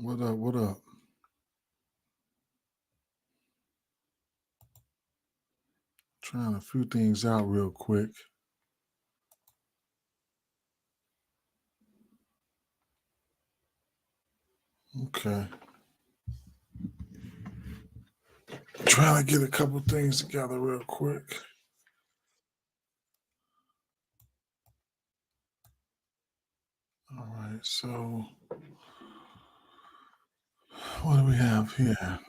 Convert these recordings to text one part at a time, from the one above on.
What up? What up? Trying a few things out real quick. Okay. Trying to get a couple things together real quick. All right. So, what do we have here?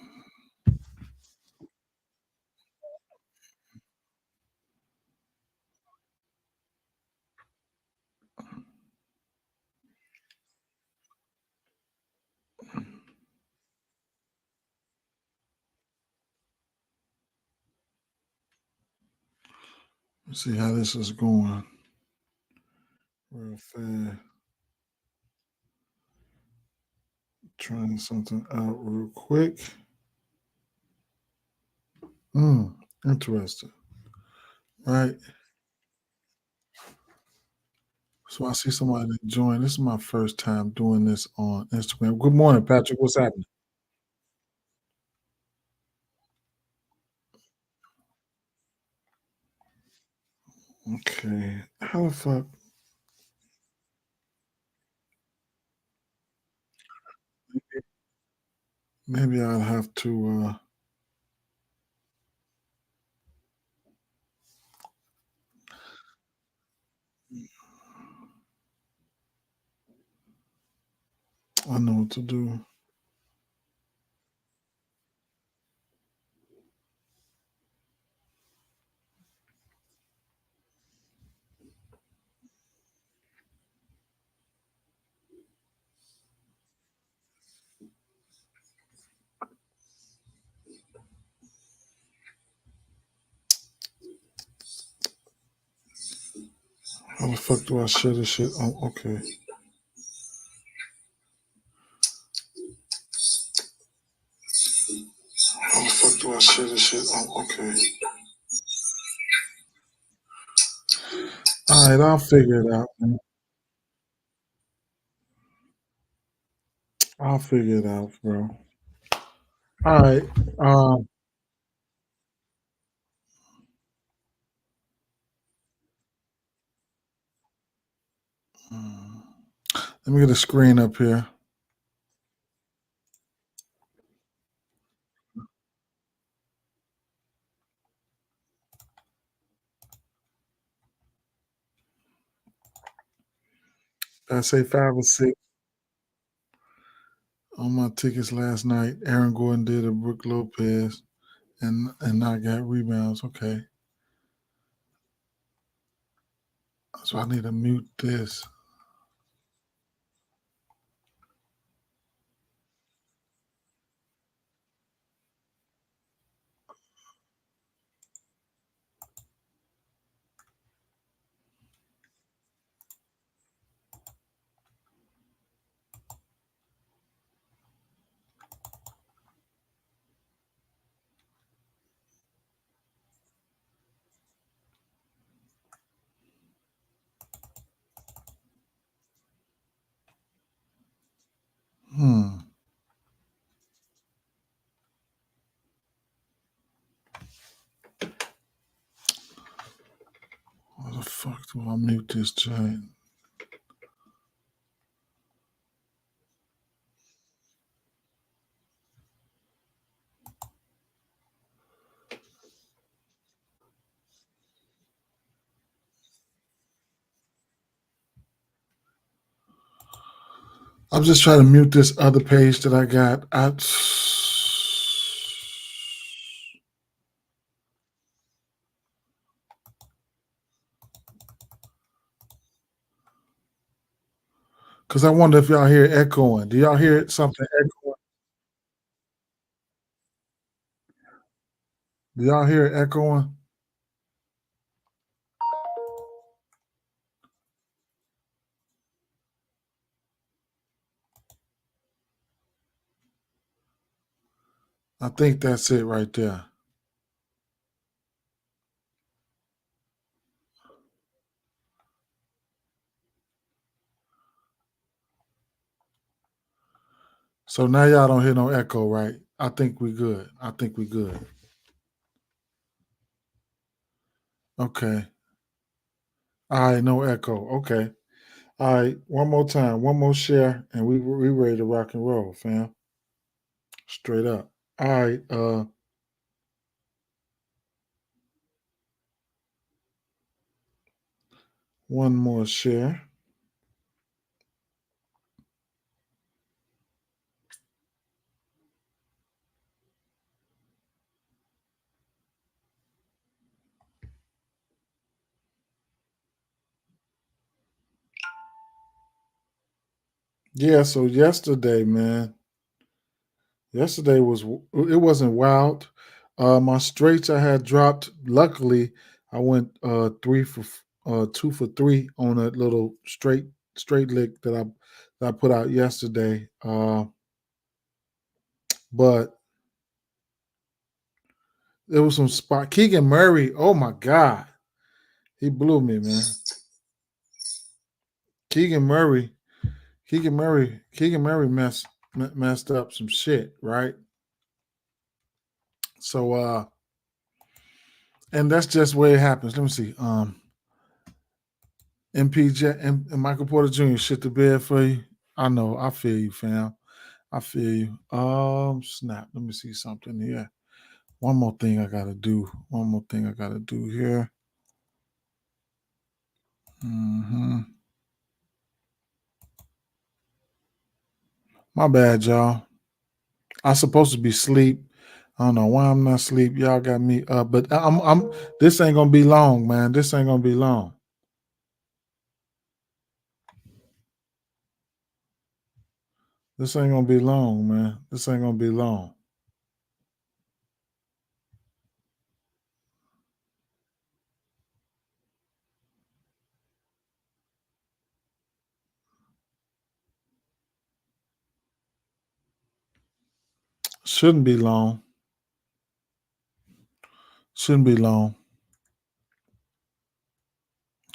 Let's see how this is going real fast. Trying something out real quick. Interesting. Right. So I see somebody that joined. This is my first time doing this on Instagram. Good morning, Patrick. What's happening? Okay. How the fuck? Maybe I'll have to I know what to do. How the fuck do I share this shit? Oh, okay. How the fuck do I share this shit? Oh, okay. All right, I'll figure it out, man. I'll figure it out, bro. All right. Um, let me get a screen up here. I say 5 or 6 on my tickets last night. Aaron Gordon did a Brook Lopez and I got rebounds. Okay. So I need to mute this. Hmm. Why the fuck do I mute this joint? I'm just trying to mute this other page that I got. Because I wonder if y'all hear it echoing. Do y'all hear something echoing? Do y'all hear it echoing? I think that's it right there. So now y'all don't hear no echo, right? I think we good. I think we good. Okay. All right, no echo. Okay. All right, one more time, one more share, and we ready to rock and roll, fam. Straight up. All right. One more share. Yeah. So yesterday, man. Yesterday it wasn't wild. My straights I had dropped. Luckily, I went 2 for 3 on that little straight lick that I put out yesterday. But there was some spot. Keegan Murray. Oh my God, he blew me, man. Keegan Murray. Keegan Murray messed up some shit, right? So and that's just where it happens. Let me see. MPJ and Michael Porter Jr. shit the bed for you. I know. I feel you, fam. I feel you. Snap. Let me see something here. One more thing I gotta do. One more thing I gotta do here. My bad, y'all. I'm supposed to be asleep. I don't know why I'm not asleep. Y'all got me up, but I'm. This ain't gonna be long, man. This ain't gonna be long. This ain't gonna be long, man. This ain't gonna be long. Shouldn't be long. Shouldn't be long.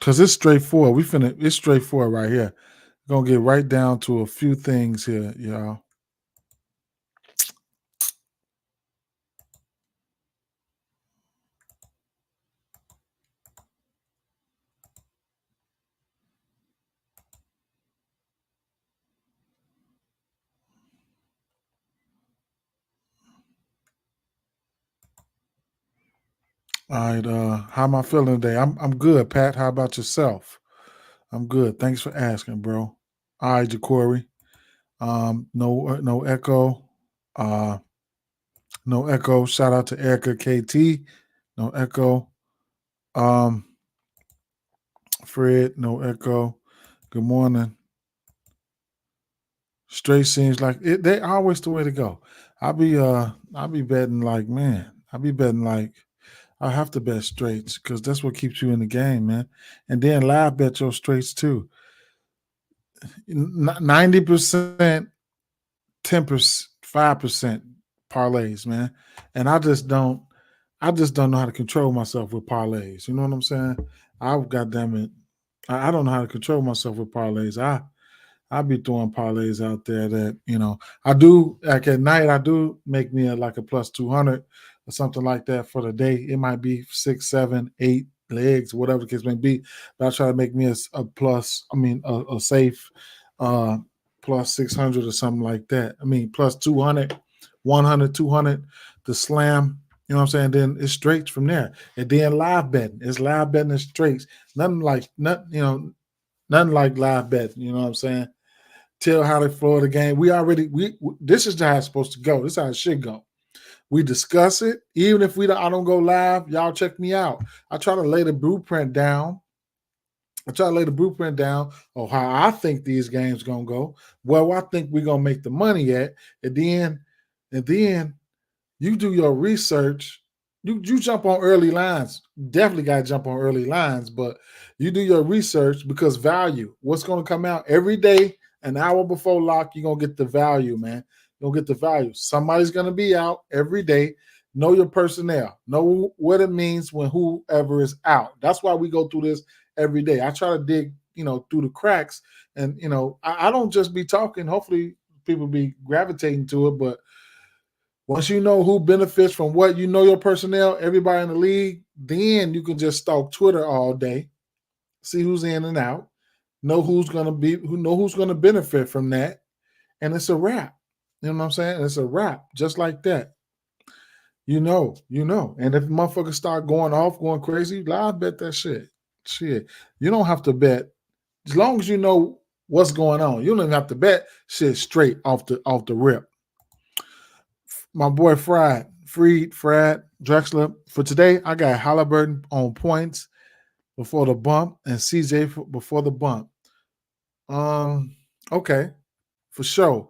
Cause it's straightforward. It's straightforward right here. We're gonna get right down to a few things here, y'all. All right, how am I feeling today? I'm good, Pat. How about yourself? I'm good. Thanks for asking, bro. All right, Jacory. No echo. Uh, no echo. Shout out to Erica KT. No echo. Um, Fred. No echo. Good morning. Straight seems like it. They always the way to go. I'll be betting like, man. I'll be betting like I have to bet straights because that's what keeps you in the game, man. And then live bet your straights too. 90%, 10%, 5% parlays, man. And I just don't know how to control myself with parlays. You know what I'm saying? I've goddamn it. I don't know how to control myself with parlays. I be throwing parlays out there that, I do like at night. I do make me like a plus 200 or something like that for the day. It might be 6, 7, 8 legs, whatever the case may be. But I try to make me a plus. I mean, a safe plus 600 or something like that. I mean, plus 200, 100, 200 to slam. You know what I'm saying? Then it's straight from there. And then live betting. It's live betting and straights. Nothing like live betting. You know what I'm saying? Tell how they flow the game. This is how it's supposed to go. This is how it should go. We discuss it. Even if I don't go live, y'all check me out. I try to lay the blueprint down. On how I think these games gonna go. Well, I think we're gonna make the money at, and then you do your research. You jump on early lines. Definitely got to jump on early lines, but you do your research because value. What's going to come out every day, an hour before lock, you're going to get the value, man. You're going to get the value. Somebody's going to be out every day. Know your personnel. Know what it means when whoever is out. That's why we go through this every day. I try to dig, through the cracks, and I don't just be talking. Hopefully, people be gravitating to it, but once you know who benefits from what, you know your personnel, everybody in the league, then you can just stalk Twitter all day, see who's in and out, know who's gonna benefit from that, and it's a wrap. You know what I'm saying? It's a wrap, just like that. You know. And if motherfuckers start going off, going crazy, I bet that shit. Shit. You don't have to bet. As long as you know what's going on, you don't even have to bet shit straight off the rip. My boy Fried Drexler. For today, I got Halliburton on points before the bump and CJ before the bump. Okay, for sure.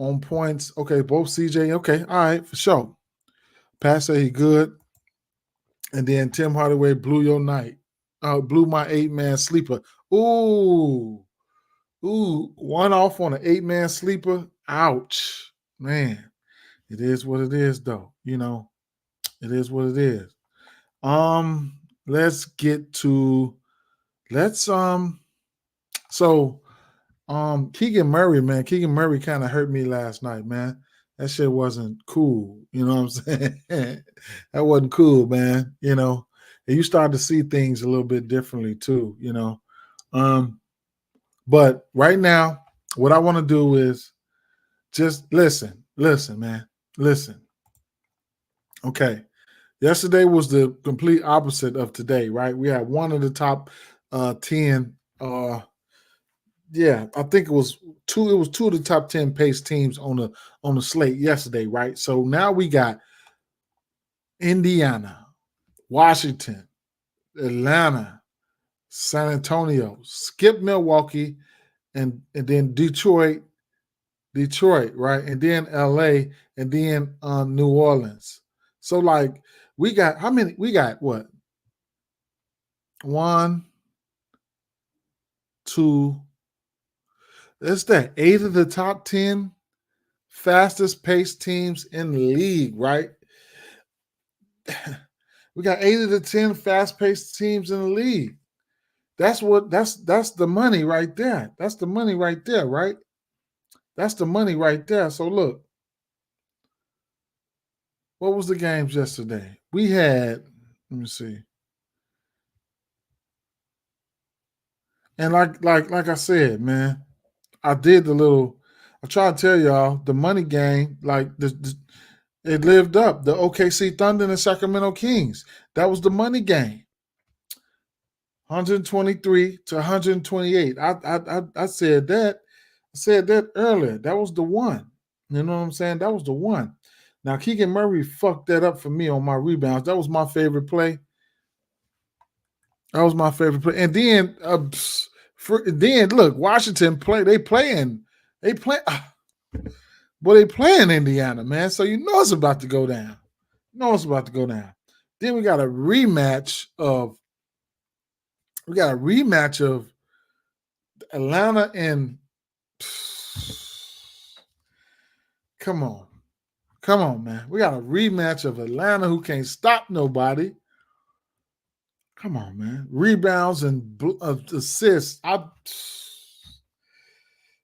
On points, okay, both CJ. Okay, all right, for sure. Pat said he good. And then Tim Hardaway blew your night. Blew my 8-man sleeper. Ooh, one off on an 8-man sleeper. Ouch. Man, it is what it is, though. You know, it is what it is. Let's get to Keegan Murray, man. Keegan Murray kind of hurt me last night, man. That shit wasn't cool. You know what I'm saying? That wasn't cool, man. You know, and you start to see things a little bit differently too, you know. But right now, what I want to do is just listen, man. Listen. Okay. Yesterday was the complete opposite of today, right? We had one of the top 10 yeah, I think it was two of the top 10 pace teams on the slate yesterday, right? So now we got Indiana, Washington, Atlanta, San Antonio, skip Milwaukee, and then Detroit, right? And then LA, and then New Orleans. So like we got how many? We got what? 1, 2. That's that 8 of the top 10 fastest paced teams in the league, right? We got 8 of the 10 fast paced teams in the league. That's the money right there. That's the money right there, right? That's the money right there. So look, what was the games yesterday? We had, let me see. And like I said, man, I tried to tell y'all the money game, like it lived up. The OKC Thunder and the Sacramento Kings. That was the money game. 123 to 128. I said that. I said that earlier. That was the one. You know what I'm saying? That was the one. Now Keegan Murray fucked that up for me on my rebounds. That was my favorite play. And then look, Washington they playing Indiana, man. So you know it's about to go down. Then we got a rematch of Atlanta and come on, man. We got a rematch of Atlanta who can't stop nobody. Come on, man. Rebounds and assists.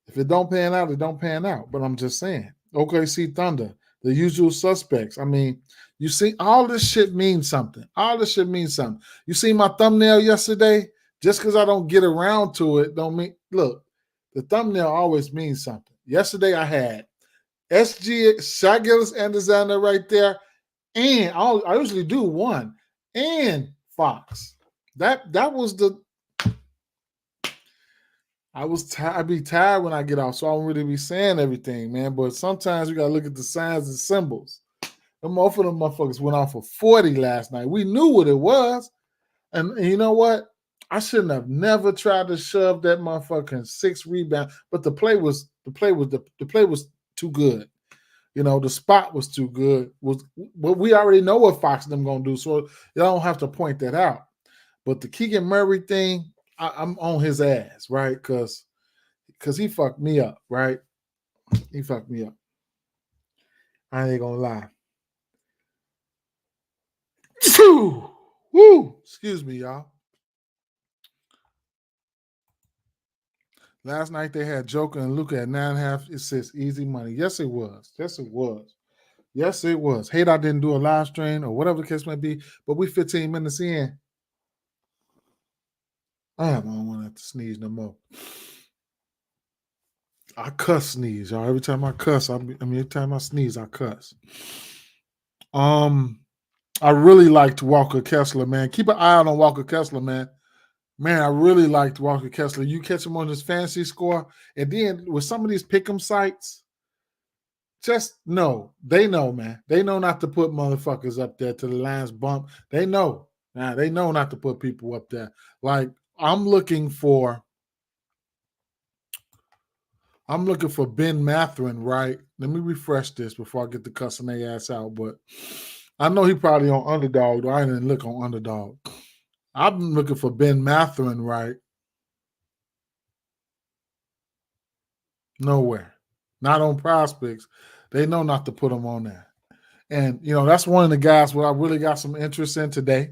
If it don't pan out, it don't pan out. But I'm just saying. OKC Thunder, the usual suspects. I mean, you see, all this shit means something. You see my thumbnail yesterday? Just because I don't get around to it, don't mean. Look, the thumbnail always means something. Yesterday I had SG Shai Gilgeous-Alexander right there, and I usually do one and Fox. That was the. I'd be tired when I get off, so I don't really be saying everything, man. But sometimes you gotta look at the signs and symbols. Most of them motherfuckers went off for 40 last night. We knew what it was, and you know what? I shouldn't have never tried to shove that motherfucking 6 rebound. But the play was too good. You know, the spot was too good. But we already know what Fox and them gonna do, so y'all don't have to point that out. But the Keegan Murray thing, I'm on his ass, right? Because he fucked me up, right? He fucked me up. I ain't gonna lie. Woo! Excuse me, y'all. Last night they had Joker and Luka at 9.5 assists, easy money. Yes, it was. Yes, it was. Yes, it was. Hate I didn't do a live stream or whatever the case may be, but we 15 minutes in. I don't want to sneeze no more. I cuss sneeze, y'all. Every time I cuss, every time I sneeze, I cuss. I really liked Walker Kessler, man. Keep an eye out on Walker Kessler, man. Man, I really liked Walker Kessler. You catch him on his fantasy score, and then with some of these pick'em sites, just know, they know, man. They know not to put motherfuckers up there to the lines bump. They know. Nah, they know not to put people up there. Like, I'm looking for Ben Matherin, right? Let me refresh this before I get the cussing their ass out. But I know he probably on Underdog, though. I didn't look on Underdog. I'm looking for Ben Matherin, right? Nowhere. Not on PrizePicks. They know not to put him on there. And, that's one of the guys where I really got some interest in today.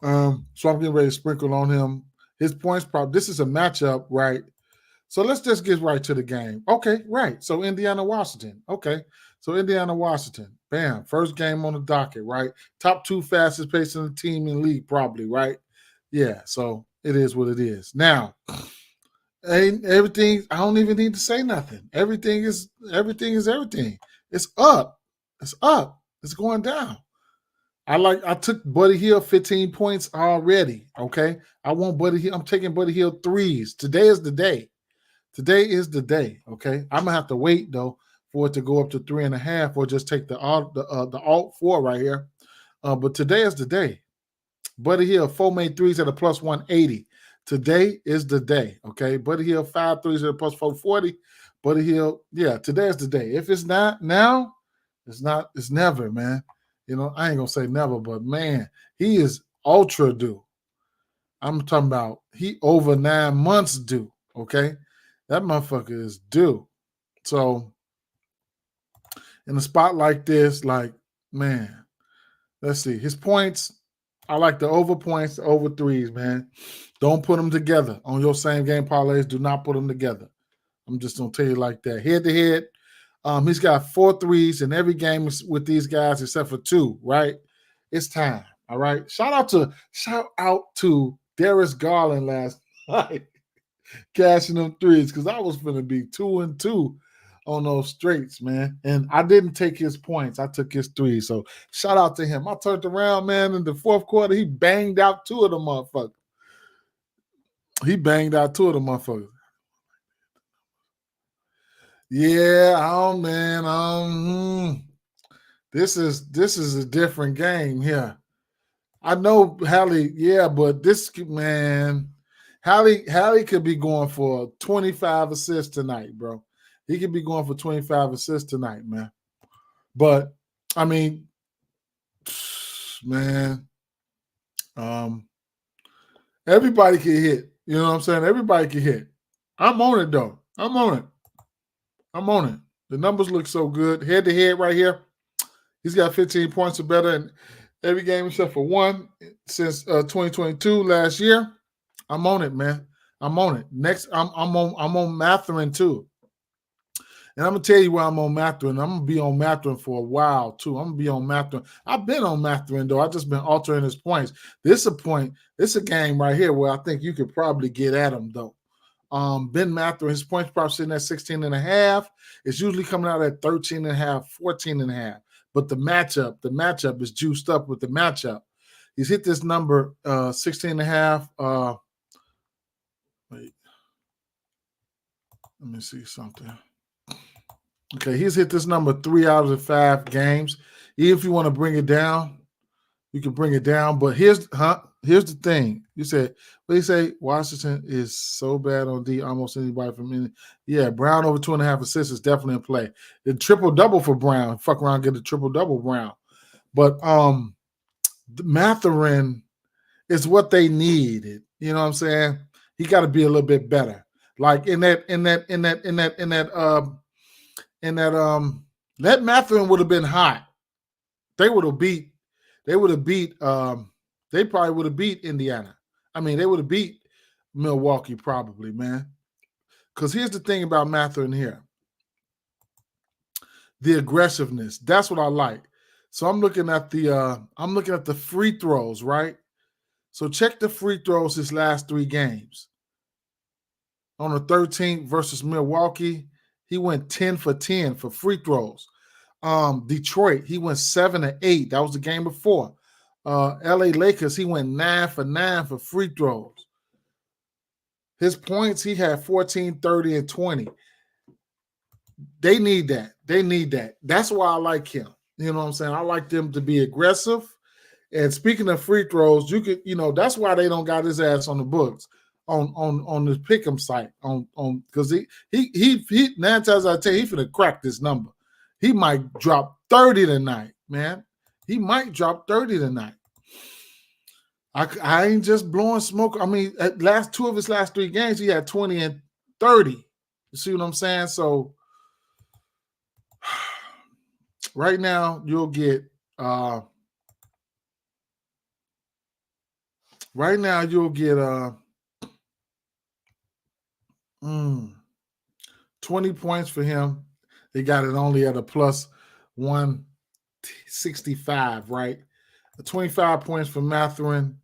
So I'm getting ready to sprinkle on him. His points probably, this is a matchup, right? So let's just get right to the game. Okay, right. So Indiana, Washington. Okay. So Indiana, Washington. Bam. First game on the docket, right? Top 2 fastest pacing team in the league, probably, right? Yeah. So it is what it is. Now, everything, I don't even need to say nothing. Everything is everything. It's up. It's up. It's going down. I took Buddy Hill 15 points already. Okay. I want Buddy Hill. I'm taking Buddy Hill 3s. Today is the day. Today is the day. Okay. I'm gonna have to wait though for it to go up to 3.5 or just take the alt 4 right here. But today is the day. Buddy Hill 4 made 3s at a plus 180. Today is the day. Okay. Buddy Hill 5 3s at a plus 440. Buddy Hill, yeah, today is the day. If it's not now, it's never, man. I ain't gonna say never, but man, he is ultra due. I'm talking about he over 9 months due. Okay. That motherfucker is due. So in a spot like this, like, man, let's see. His points, I like the over points, the over 3s, man. Don't put them together on your same game parlays. Do not put them together. I'm just going to tell you like that. Head to head, he's got 4 3s in every game with these guys except for 2, right? It's time, all right? Shout out to Darius Garland last night. Cashing them 3s because I was going to be 2-2 on those straights, man. And I didn't take his points. I took his 3s. So shout out to him. I turned around, man, in the fourth quarter. He banged out 2 of them motherfuckers. Yeah, man. This is a different game here. I know Hallie, yeah, but this, man, Hallie could be going for 25 assists tonight, bro. He could be going for 25 assists tonight, man. But I mean, man, everybody can hit. You know what I'm saying? Everybody can hit. I'm on it though. I'm on it. The numbers look so good. Head to head right here. He's got 15 points or better in every game except for 1 since 2022 last year. I'm on it, man. I'm on it. Next, I'm on Matherin too. And I'm gonna tell you where I'm on Matherin. I'm gonna be on Matherin for a while too. I'm gonna be on Matherin. I've been on Matherin though. I've just been altering his points. This is a game right here where I think you could probably get at him though. Ben Matherin, his points probably sitting at 16.5. It's usually coming out at 13.5, 14.5. But the matchup is juiced up with the matchup. He's hit this number 16.5. Wait. Let me see something. Okay, he's hit this number 3 out of the 5 games. Even if you want to bring it down, you can bring it down. But here's the thing. You said, what do you say? Washington is so bad on D, almost anybody from any. Yeah, Brown over 2.5 assists is definitely in play. The triple-double for Brown. Fuck around, get a triple-double Brown. But the Matherin is what they needed. You know what I'm saying? He got to be a little bit better. Like that Matherin would have been hot. They probably would have beat Indiana. I mean, they would have beat Milwaukee probably, man. Because here's the thing about Mathurin here. The aggressiveness. That's what I like. So I'm looking at the free throws, right? So check the free throws his last 3 games. On the 13th versus Milwaukee, he went 10 for 10 for free throws. Detroit, he went 7 to 8. That was the game before. LA Lakers, he went 9 for 9 for free throws. His points, he had 14, 30, and 20. They need that. They need that. That's why I like him. You know what I'm saying? I like them to be aggressive. And speaking of free throws, you could, that's why they don't got his ass on the books on the pick'em site because he 9 times out of 10 he finna crack this number. He might drop 30 tonight, man. He might drop 30 tonight. I ain't just blowing smoke. I mean, at two of his last 3 games, he had 20 and 30. You see what I'm saying? So right now you'll get 20 points for him. They got it only at a plus 165, right? 25 points for Mathurin,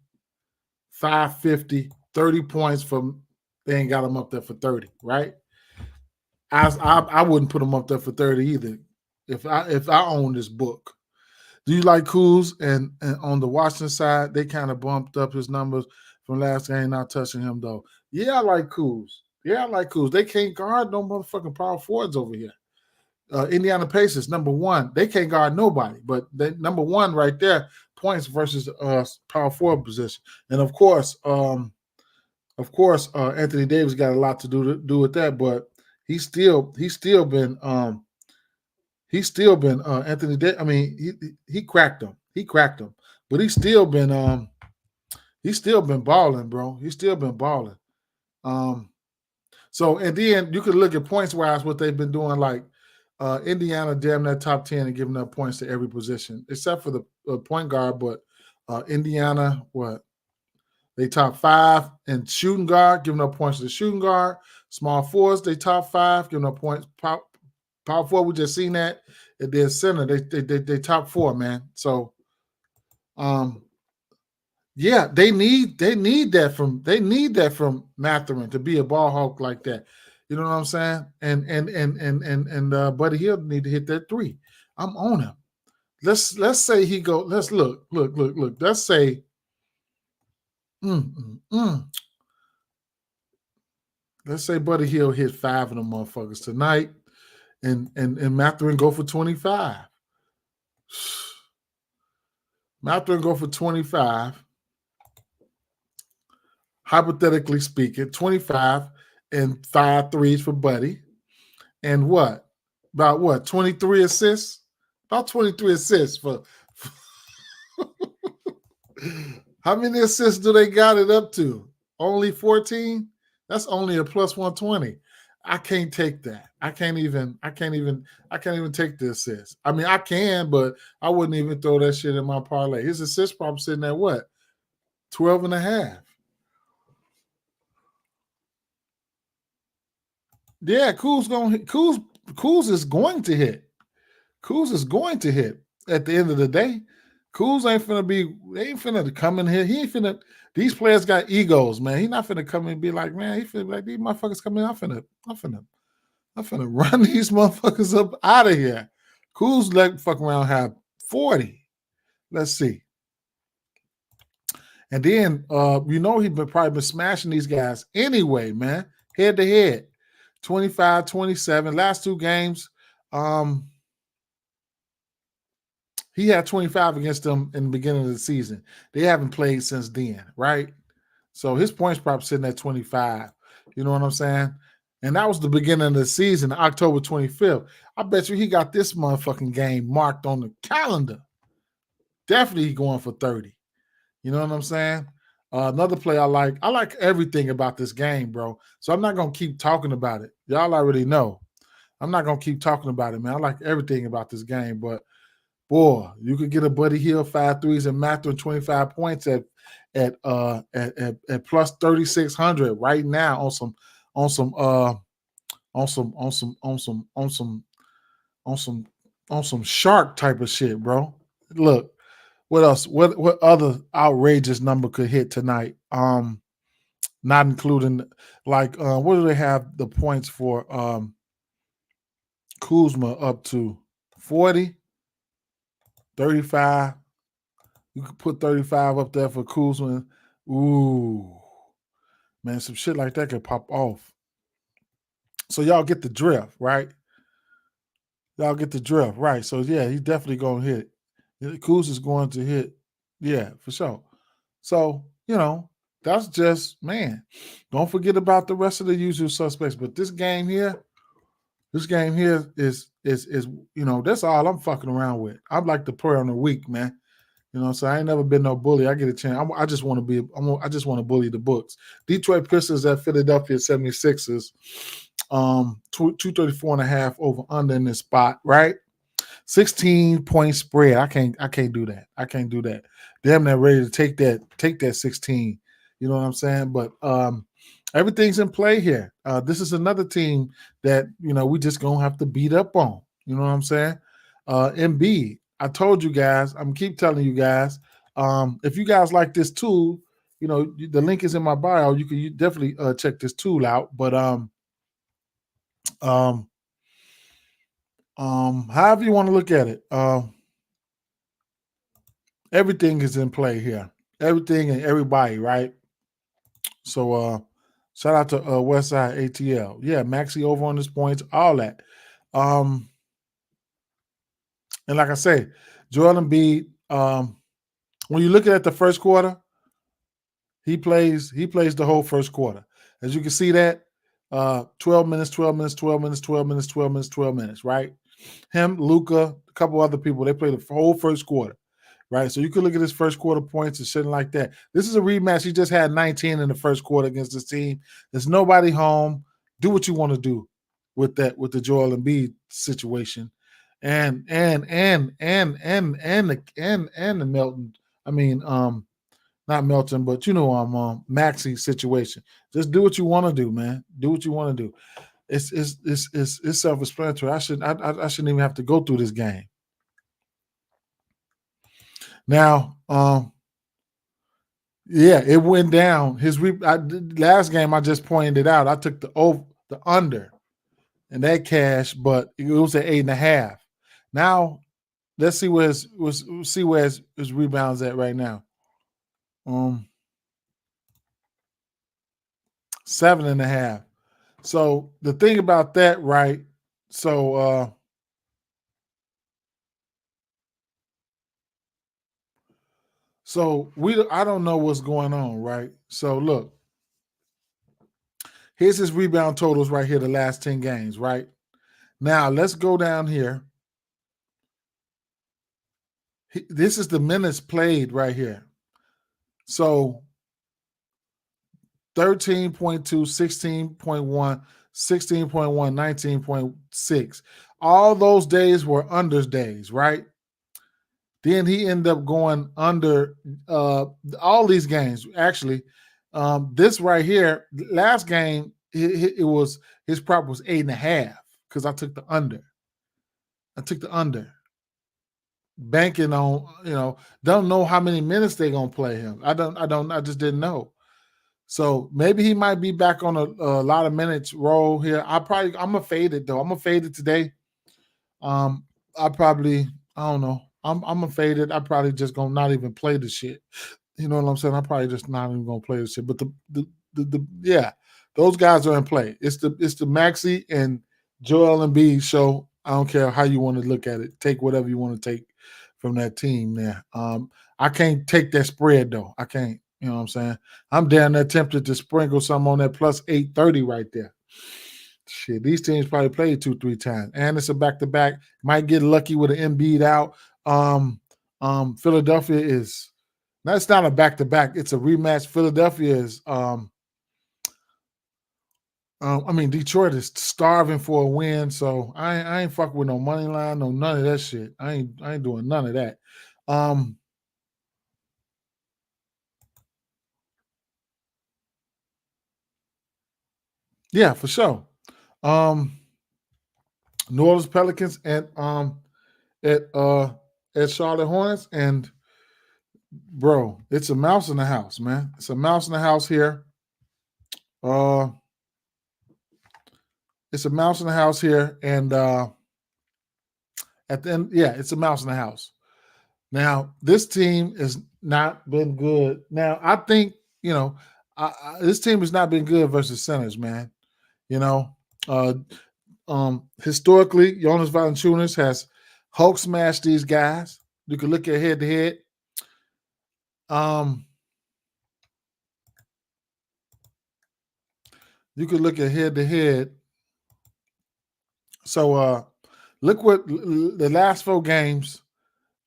550, 30 points from they ain't got him up there for 30, right? I wouldn't put him up there for 30 either if I own this book. Do you like Kuz? And on the Washington side, they kind of bumped up his numbers from last game, not touching him though. Yeah, I like Kuz. They can't guard no motherfucking power forwards over here. Indiana Pacers, number 1. They can't guard nobody, but they number 1 right there, points versus power forward position. And of course, Anthony Davis got a lot to do with that, but he's still been Anthony Davis. I mean, he cracked him. But he's still been balling, bro. He's still been balling. So and then you could look at points wise what they've been doing, like Indiana damn near top 10 and giving up points to every position except for the point guard. But Indiana, they top 5 in shooting guard, giving up points to the shooting guard. Small forwards, they top 5, giving up points. Power forward, we just seen that. At their center, they top 4, man. So, yeah, they need that from Mathurin to be a ball hawk like that. You know what I'm saying? And Buddy Hill need to hit that 3. I'm on him. Let's say he go. Let's look. Let's say. Let's say Buddy Hill hit 5 of them motherfuckers tonight, and Mathurin go for 25. Mathurin go for 25. Hypothetically speaking, 25 and 5 threes for Buddy. And about 23 assists? About 23 assists for how many assists do they got it up to? Only 14? That's only a plus 120. I can't take that. I can't even take the assist. I mean, I can, but I wouldn't even throw that shit in my parlay. His assist problem sitting at what? 12 and a half. Yeah, Kuz is going to hit. Kuz is going to hit at the end of the day. Kuz ain't finna come in here. He ain't finna. These players got egos, man. He not finna come in and be like, man, he finna be like, these motherfuckers come in. I'm finna run these motherfuckers up out of here. Kuz let fuck around have 40. Let's see. And then he's probably been smashing these guys anyway, man. Head to head. 25, 27. Last 2 games, he had 25 against them in the beginning of the season. They haven't played since then, right? So his points probably sitting at 25. You know what I'm saying? And that was the beginning of the season, October 25th. I bet you he got this motherfucking game marked on the calendar. Definitely going for 30. You know what I'm saying? Another play I like everything about this game, bro. So I'm not going to keep talking about it. Y'all already know. I'm not going to keep talking about it, man. I like everything about this game, but boy, you could get a Buddy Hill 5 threes and Mathurin 25 points at plus 3,600 right now on some on some shark type of shit, bro. Look, what else? What other outrageous number could hit tonight? Not including like what do they have the points for Kuzma up to 40, 35. You could put 35 up there for Kuzma. Ooh, man, some shit like that could pop off. So y'all get the drift, right? Y'all get the drift, right? So yeah, he's definitely gonna hit. Kuz is going to hit, yeah, for sure. So that's just man. Don't forget about the rest of the usual suspects. But this game here is that's all I'm fucking around with. I'm like the player on the week, man. So I ain't never been no bully. I get a chance. I just want to be. I just want to bully the books. Detroit Pistons at Philadelphia 76ers. 234.5 over under in this spot, right? 16-point spread. I can't do that. I can't do that. Damn, they're ready to take that 16. You know what I'm saying? But everything's in play here. This is another team that we just gonna have to beat up on. You know what I'm saying? Embiid. I told you guys. I'm keep telling you guys. If you guys like this tool, the link is in my bio. You definitely check this tool out. But however you want to look at it, everything is in play here. Everything and everybody, right? So shout out to Westside ATL. Yeah, Maxi over on his points, all that. And like I say, Joel Embiid, when you look at the first quarter, he plays the whole first quarter. As you can see that, 12 minutes, 12 minutes, 12 minutes, 12 minutes, 12 minutes, 12 minutes, right? Him, Luka, a couple other people, they played the whole first quarter. Right, so you could look at his first quarter points and shit like that. This is a rematch. He just had 19 in the first quarter against this team. There's nobody home. Do what you want to do with the Joel Embiid situation, and the Melton. I mean, not Melton, but Maxi situation. Just do what you want to do, man. Do what you want to do. It's self-explanatory. I shouldn't even have to go through this game. Now, yeah, it went down. Last game I just pointed it out. I took the under, and that cash, but it was at 8.5. Now, let's see where his rebounds at right now. 7.5. So the thing about that, right? So I don't know what's going on, right? So look, here's his rebound totals right here, the last 10 games, right? Now let's go down here. This is the minutes played right here. So 13.2, 16.1, 16.1, 19.6. All those days were unders days, right? Then he ended up going under all these games. Actually, this right here, last game, it was his prop was 8.5 because I took the under. Banking on, don't know how many minutes they're gonna play him. I just didn't know. So maybe he might be back on a lot of minutes roll here. I'm gonna fade it though. I'm gonna fade it today. I don't know. I'm gonna fade it. I probably just gonna not even play the shit. You know what I'm saying? I'm probably just not even gonna play the shit. But yeah, those guys are in play. It's the Maxi and Joel Embiid show. I don't care how you want to look at it. Take whatever you want to take from that team there. I can't take that spread though. I can't. You know what I'm saying? I'm down there tempted to sprinkle some on that plus 830 right there. Shit, these teams probably played 2-3 times. And it's a back-to-back. Might get lucky with an Embiid out. Philadelphia is that's not a back-to-back. It's a rematch. Philadelphia is Detroit is starving for a win, so I ain't fucking with no money line, no none of that shit. I ain't doing none of that. Yeah, for sure. New Orleans Pelicans at Charlotte Hornets, and bro, it's a mouse in the house, man. It's a mouse in the house here. It's a mouse in the house here, and at the end, yeah, it's a mouse in the house. Now, this team has not been good. Now, I think, this team has not been good versus centers, man. Historically, Jonas Valanciunas has Hulk smashed these guys. You can look at head to head. You could look at head to head. So look what the last 4 games.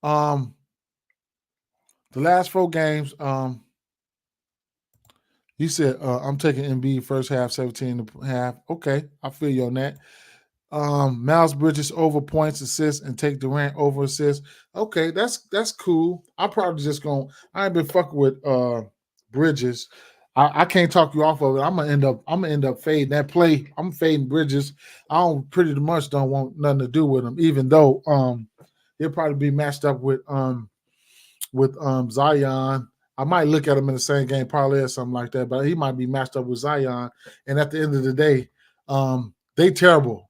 The last 4 games. You said I'm taking Embiid first half, 17.5. Okay, I feel you on that. Miles Bridges over points, assists, and take Durant over assists. Okay, that's cool. I'm probably just I ain't been fucking with Bridges. I can't talk you off of it. I'm gonna end up fading that play. I'm fading Bridges. I pretty much don't want nothing to do with him, even though he'll probably be matched up with Zion. I might look at him in the same game parlay or something like that, but he might be matched up with Zion. And at the end of the day, they terrible.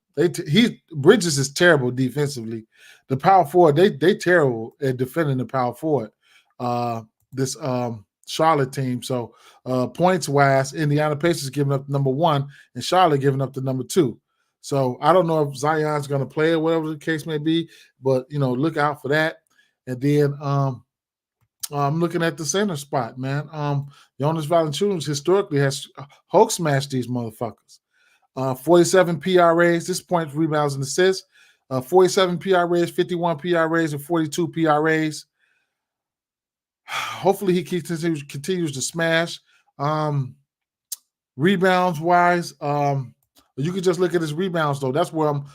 Bridges is terrible defensively. The power forward, they terrible at defending the power forward. This Charlotte team. So points wise, Indiana Pacers giving up number 1 and Charlotte giving up the number 2. So I don't know if Zion's going to play or whatever the case may be, but look out for that. And then I'm looking at the center spot, man. Jonas Valanciunas historically has Hulk smashed these motherfuckers. 47 PRAs, this points, rebounds, and assists. 47 PRAs, 51 PRAs, and 42 PRAs. Hopefully he continues to smash. Rebounds wise, you can just look at his rebounds though. That's where I'm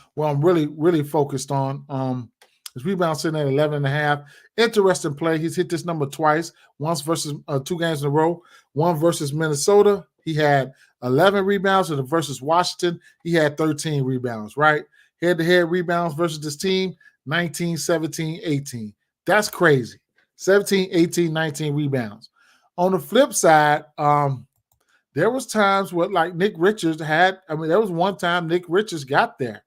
really focused on. His rebounds sitting at 11.5. Interesting play. He's hit this number twice. Once versus 2 games in a row. One versus Minnesota, he had 11 rebounds, and versus Washington, he had 13 rebounds. Right, head-to-head rebounds versus this team, 19, 17, 18. That's crazy. 17, 18, 19 rebounds. On the flip side, there was times where like Nick Richards there was one time Nick Richards got there.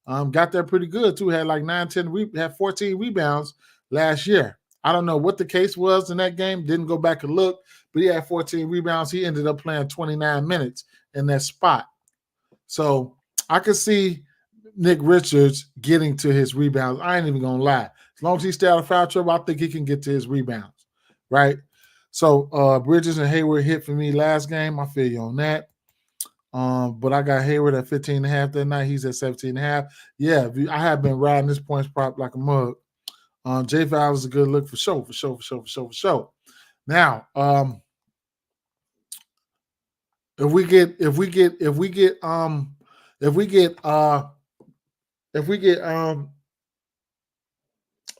Got there pretty good too. Had like 9, 10, had 14 rebounds last year. I don't know what the case was in that game. Didn't go back and look, but he had 14 rebounds. He ended up playing 29 minutes in that spot. So I could see Nick Richards getting to his rebounds. I ain't even gonna lie. As long as he stay out of foul trouble, I think he can get to his rebounds. Right. So Bridges and Hayward hit for me last game. I feel you on that. But I got Hayward at 15.5 that night. He's at 17.5. Yeah, I have been riding this points prop like a mug. J Val is a good look for sure. Now, if we get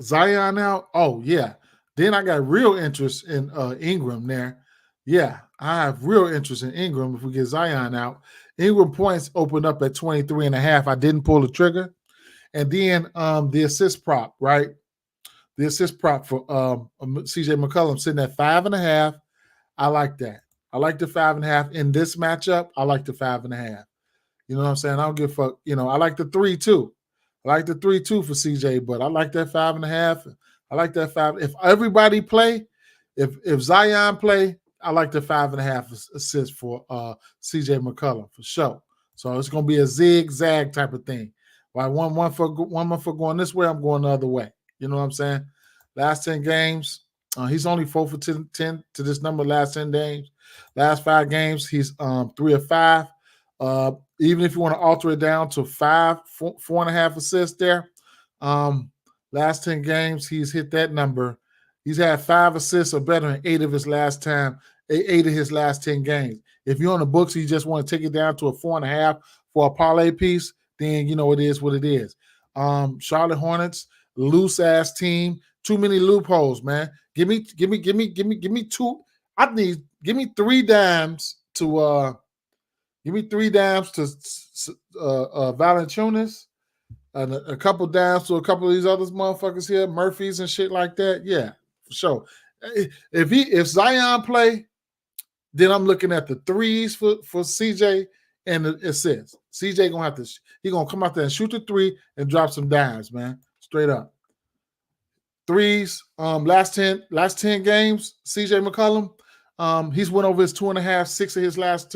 Zion out, oh yeah. Then I got real interest in Ingram there. Yeah, I have real interest in Ingram if we get Zion out. Ingram points opened up at 23.5. I didn't pull the trigger. And then the assist prop, right? The assist prop for CJ McCollum sitting at 5.5. I like that. I like the 5.5 in this matchup. I like the 5.5. You know what I'm saying? I don't give a fuck. I like the 3 too. I like the 3 too for CJ, but I like that 5.5. I like that 5. If everybody play, if Zion play, I like the 5.5 assists for CJ McCollum for sure. So it's gonna be a zigzag type of thing. Like one month for going this way, I'm going the other way. You know what I'm saying? Last 10 games, he's only 4 for 10 to this number. Last 10 games, last 5 games, he's 3 of 5. Even if you want to alter it down to 4.5 assists there, last 10 games, he's hit that number. He's had 5 assists or better in 8 of his last 10 games. If you're on the books, you just want to take it down to a 4.5 for a parlay piece, then it is what it is. Charlotte Hornets, loose ass team, too many loopholes, man. Give me 2. Give me 3 dimes to. Give me 3 dimes to Valanciunas, and a couple downs to a couple of these other motherfuckers here, Murphys and shit like that. Yeah, for sure. If Zion play, then I'm looking at the threes for CJ and the assists. CJ gonna have to come out there and shoot the three and drop some dimes, man. Straight up. Threes, last 10 games, CJ McCollum, he's went over his 2.5, 6 of his last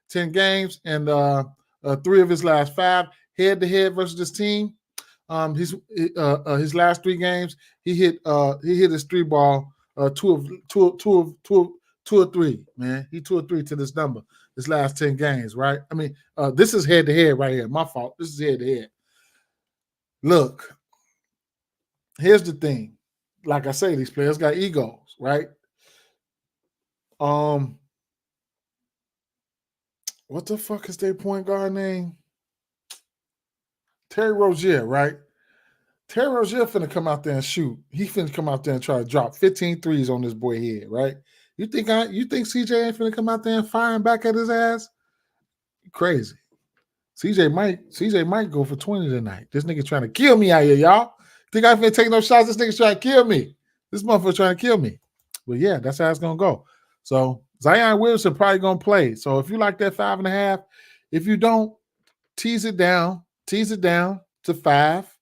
10 games, and 3 of his last 5 head-to-head versus this team. His last 3 games, he hit his 3 ball, 2 or 3, man. He 2 or 3 to this number, his last 10 games, right? I mean, this is head-to-head right here. My fault. This is head-to-head. Look, here's the thing. Like I say, these players got egos, right? What the fuck is their point guard name? Terry Rozier, right? Terry Rozier finna come out there and shoot. He finna come out there and try to drop 15 threes on this boy head, right? You think CJ ain't finna come out there and firing back at his ass? Crazy. CJ might go for 20 tonight. This nigga trying to kill me out here, y'all. Think I finna take no shots? This nigga's trying to kill me. This motherfucker trying to kill me. But yeah, that's how it's gonna go. So Zion Williamson probably gonna play. So if you like that 5.5, if you don't, tease it down to 5.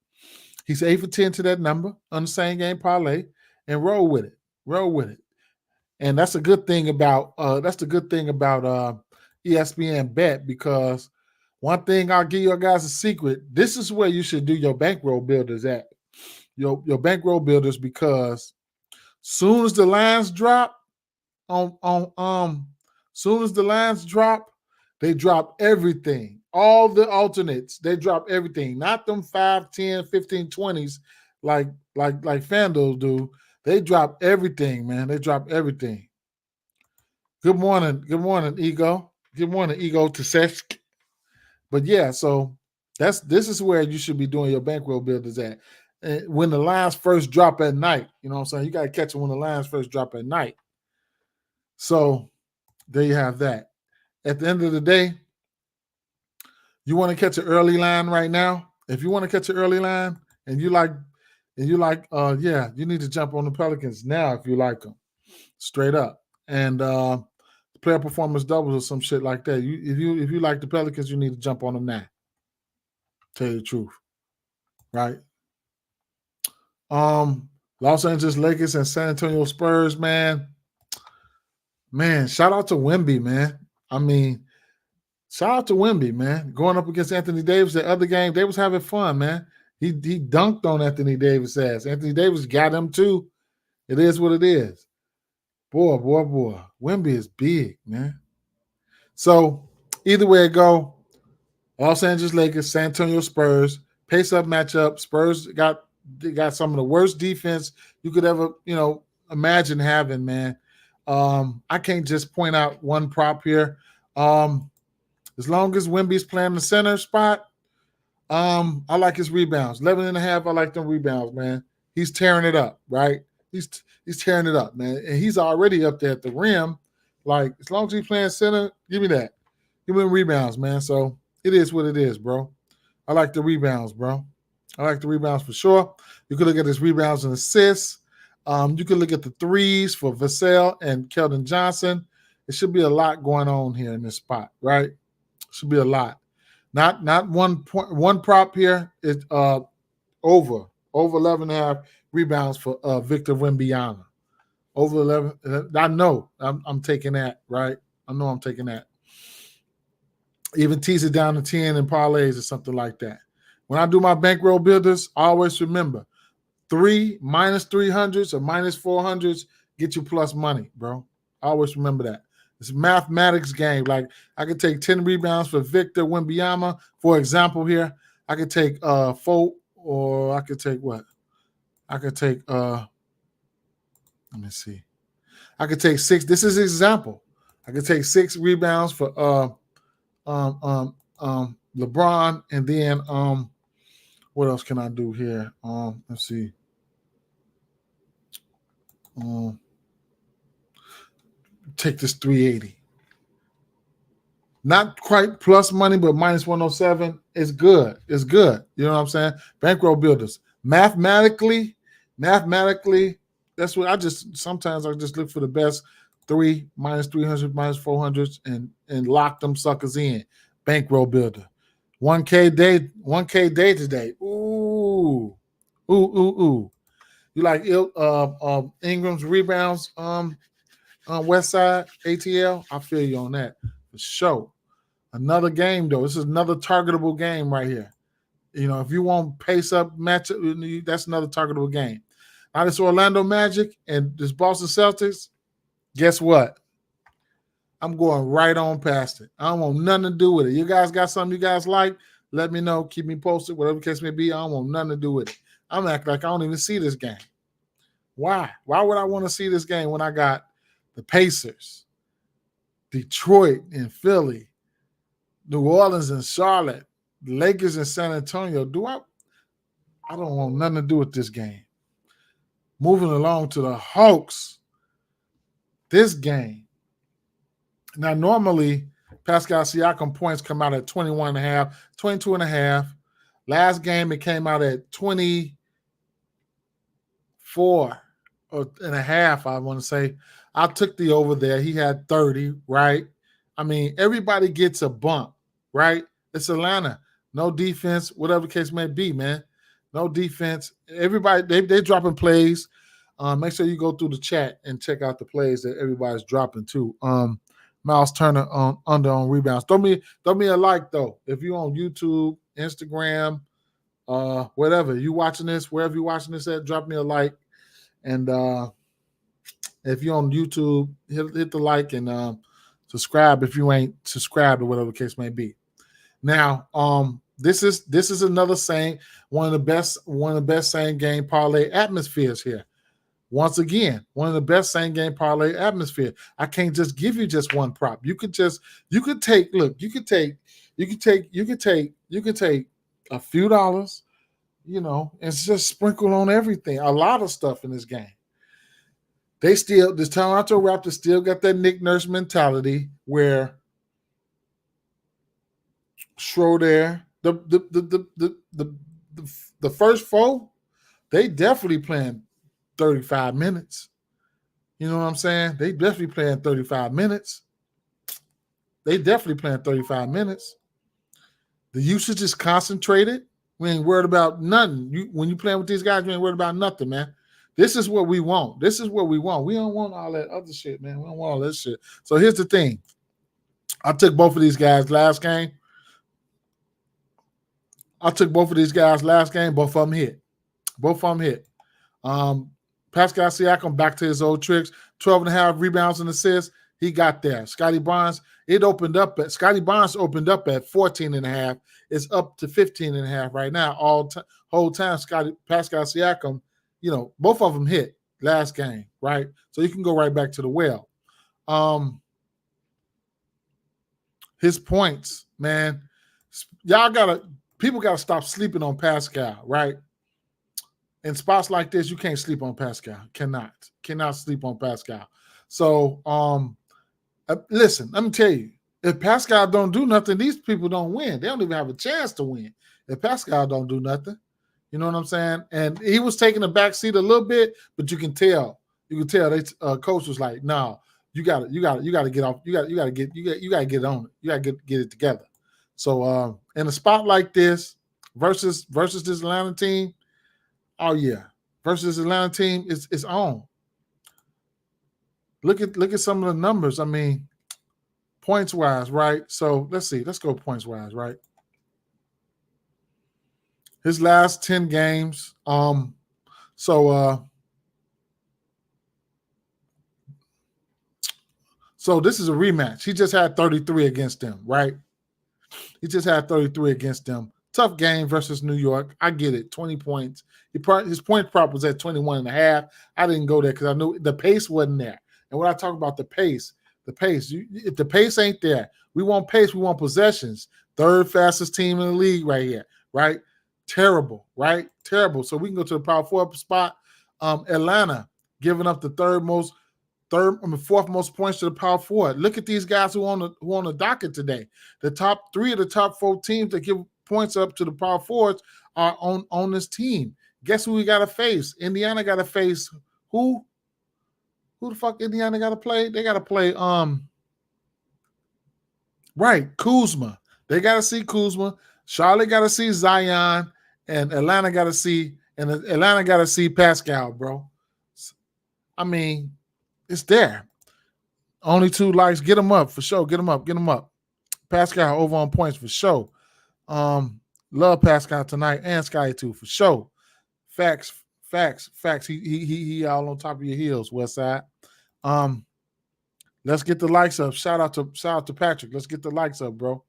He's 8 for 10 to that number on the same game parlay, and roll with it. And that's a good thing about ESPN Bet, because one thing I'll give you guys a secret. This is where you should do your bankroll builders at. Your bankroll builders, because soon as the lines drop they drop everything. All the alternates, they drop everything. Not them 5, 10, 15, 20s like FanDuel do. They drop everything, man. They drop everything. Good morning, Ego. Good morning, Ego Tesesk. But yeah, so this is where you should be doing your bankroll builders at. And when the lines first drop at night, you know what I'm saying? You got to catch it when the lines first drop at night. So there you have that. At the end of the day, you want to catch an early line right now. If you want to catch an early line and you need to jump on the Pelicans now if you like them, straight up. And player performance doubles or some shit like that. If you like the Pelicans, you need to jump on them now. Tell you the truth, right? Los Angeles Lakers and San Antonio Spurs, man. Man, shout out to Wemby, man. I mean, shout out to Wemby, man. Going up against Anthony Davis, the other game, they was having fun, man. He dunked on Anthony Davis' ass. Anthony Davis got him too. It is what it is. Boy. Wemby is big, man. So either way it go, Los Angeles Lakers, San Antonio Spurs, pace-up matchup. Spurs got some of the worst defense you could ever, imagine having, man. I can't just point out one prop here. As long as Wemby's playing the center spot, I like his rebounds. 11.5, I like them rebounds, man. He's tearing it up, right? He's tearing it up, man. And he's already up there at the rim. Like, as long as he's playing center, give me that. Give me rebounds, man. So it is what it is, bro. I like the rebounds, bro. I like the rebounds for sure. You could look at his rebounds and assists. You could look at the threes for Vassell and Keldon Johnson. It should be a lot going on here in this spot, right? Should be a lot. Not one prop here. It's over 11.5 rebounds for Victor Wembanyama. Over 11. I know I'm taking that, right? I know I'm taking that. Even tease it down to 10 in parlays or something like that. When I do my bankroll builders, I always remember minus 300s or minus 400s get you plus money, bro. I always remember that. It's a mathematics game. Like, I could take 10 rebounds for Victor Wembanyama, for example here. I could take 4, or I could take what? I could take let me see. I could take 6. This is an example. I could take 6 rebounds for LeBron, and then what else can I do here? Let's see. Take this 380. Not quite plus money, but minus 107 is good. It's good. You know what I'm saying? Bankroll builders. Mathematically, that's what I just sometimes I just look for the best three, minus 300, minus 400s, and lock them suckers in. Bankroll builder. 1K day, 1K day today. Ooh. You like Ingram's rebounds, West Side ATL? I feel you on that for sure. Another game though. This is another targetable game right here. You know, if you want pace up matchup, that's another targetable game. Now this Orlando Magic and this Boston Celtics. Guess what? I'm going right on past it. I don't want nothing to do with it. You guys got something you guys like? Let me know. Keep me posted. Whatever the case may be. I don't want nothing to do with it. I'm acting like I don't even see this game. Why? Why would I want to see this game when I got the Pacers, Detroit and Philly, New Orleans and Charlotte, Lakers and San Antonio? I don't want nothing to do with this game. Moving along to the Hawks. This game. Now, normally, Pascal Siakam points come out at 21.5, 22.5. Last game, it came out at 24.5, I want to say. I took the over there. He had 30, right? I mean, everybody gets a bump, right? It's Atlanta. No defense, whatever the case may be, man. No defense. Everybody, they're dropping plays. Make sure you go through the chat and check out the plays that everybody's dropping too. Miles Turner under on rebounds. Throw me a like though. If you're on YouTube, Instagram, whatever you watching this, wherever you're watching this at, drop me a like. And if you're on YouTube, hit the like and subscribe if you ain't subscribed or whatever the case may be. Now, this is another one of the best same game parlay atmospheres here. Once again, one of the best same game parlay atmosphere. I can't just give you just one prop. You could take a few dollars, you know, and just sprinkle on everything. A lot of stuff in this game. This Toronto Raptors still got that Nick Nurse mentality where Schroeder, the first four, they definitely playing 35 minutes. You know what I'm saying? They definitely playing 35 minutes. The usage is concentrated. We ain't worried about nothing. When you playing with these guys, you ain't worried about nothing, man. This is what we want. We don't want all that other shit, man. We don't want all that shit. So here's the thing. I took both of these guys last game. Both of them hit. Pascal Siakam back to his old tricks. 12.5 rebounds and assists. He got there. Scotty Barnes opened up at 14.5. It's up to 15.5 right now. Whole time, Pascal Siakam, you know, both of them hit last game, right? So you can go right back to the well. His points, man. People gotta stop sleeping on Pascal, right? In spots like this, you can't sleep on Pascal. Cannot sleep on Pascal. So, listen, let me tell you, if Pascal don't do nothing, these people don't win. They don't even have a chance to win if Pascal don't do nothing. You know what I'm saying? And he was taking a back seat a little bit, but you can tell. They coach was like, "No, you got to get off. You got to get on it. You got to get it together." So, in a spot like this versus this Atlanta team. Oh yeah, versus Atlanta team is on. Look at some of the numbers. I mean, points wise, right? So let's see. Let's go points wise, right? His last 10 games. So this is a rematch. He just had 33 against them, right? Tough game versus New York. I get it. 20 points. His point prop was at 21.5. I didn't go there because I knew the pace wasn't there. And when I talk about the pace, if the pace ain't there, we want pace, we want possessions. Third fastest team in the league right here, right? Terrible, right? Terrible. So we can go to the power forward spot. Atlanta giving up the third fourth most points to the power forward. Look at these guys who on the docket today. The top 3 of the top 4 teams that give points up to the power forwards are on this team. Guess who we got to face? Indiana got to face who? Who the fuck Indiana got to play? They got to play right, Kuzma. They got to see Kuzma. Charlotte got to see Zion, and Atlanta got to see Pascal, bro. I mean, it's there. Only 2 likes. Get them up for sure. Get them up. Pascal over on points for sure. Love Pascal tonight and Sky too for sure. Facts. He all on top of your heels, Westside. Let's get the likes up. Shout out to Patrick. Let's get the likes up, bro.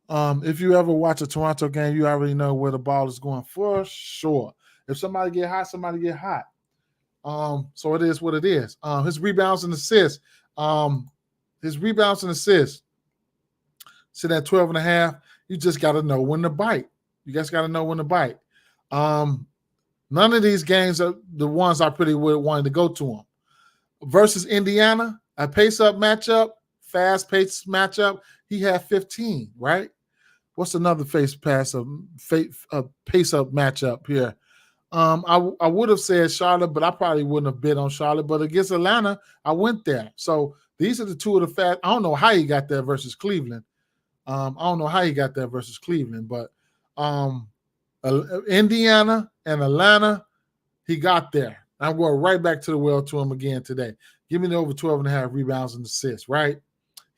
If you ever watch a Toronto game, you already know where the ball is going for sure. If somebody get hot, somebody get hot. So it is what it is. His rebounds and assists. Sit at 12.5. You just got to know when to bite. None of these games are the ones I pretty would wanted to go to them. Versus Indiana, a pace-up matchup, fast-paced matchup, he had 15, right? What's another pace-up matchup here? I would have said Charlotte, but I probably wouldn't have bid on Charlotte. But against Atlanta, I went there. So these are the 2 of the fast. I don't know how he got there versus Cleveland. But Indiana and Atlanta, he got there. I'm going right back to the well to him again today. Give me the over 12.5 rebounds and assists, right?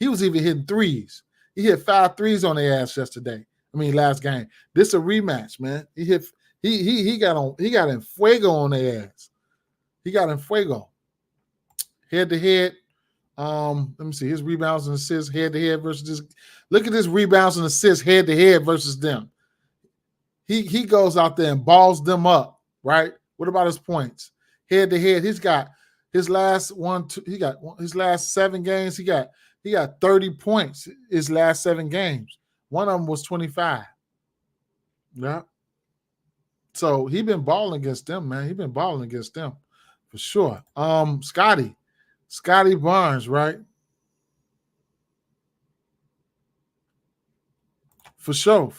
He was even hitting threes. He hit 5 threes on their ass last game. This a rematch, man. He got in fuego on their ass. He got in fuego. Head to head. Let me see his rebounds and assists head to head versus this. Look at this rebounds and assists head to head versus them. He goes out there and balls them up, right? What about his points? Head to head, he's got his last 7 games. He got 30 points his last 7 games. One of them was 25. Yeah. So he been balling against them, man. He been balling against them for sure. Scotty Barnes, right? For sure.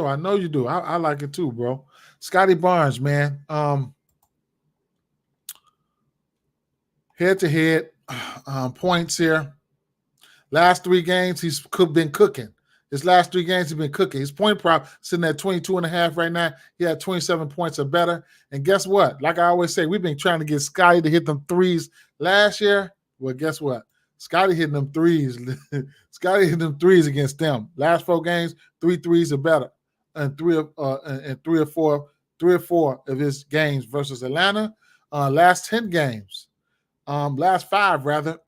I know you do. I like it too, bro. Scotty Barnes, man. Head-to-head points here. Last 3 games, he's been cooking. His last 3 games, he's been cooking. His point prop sitting at 22.5 right now. He had 27 points or better. And guess what? Like I always say, we've been trying to get Scotty to hit them threes last year. Well, guess what? Scotty hitting them threes. Scotty hitting them threes against them. Last 4 games, 3 threes or better. And 3 or 4 of his games versus Atlanta. Last 10 games. Last 5 rather.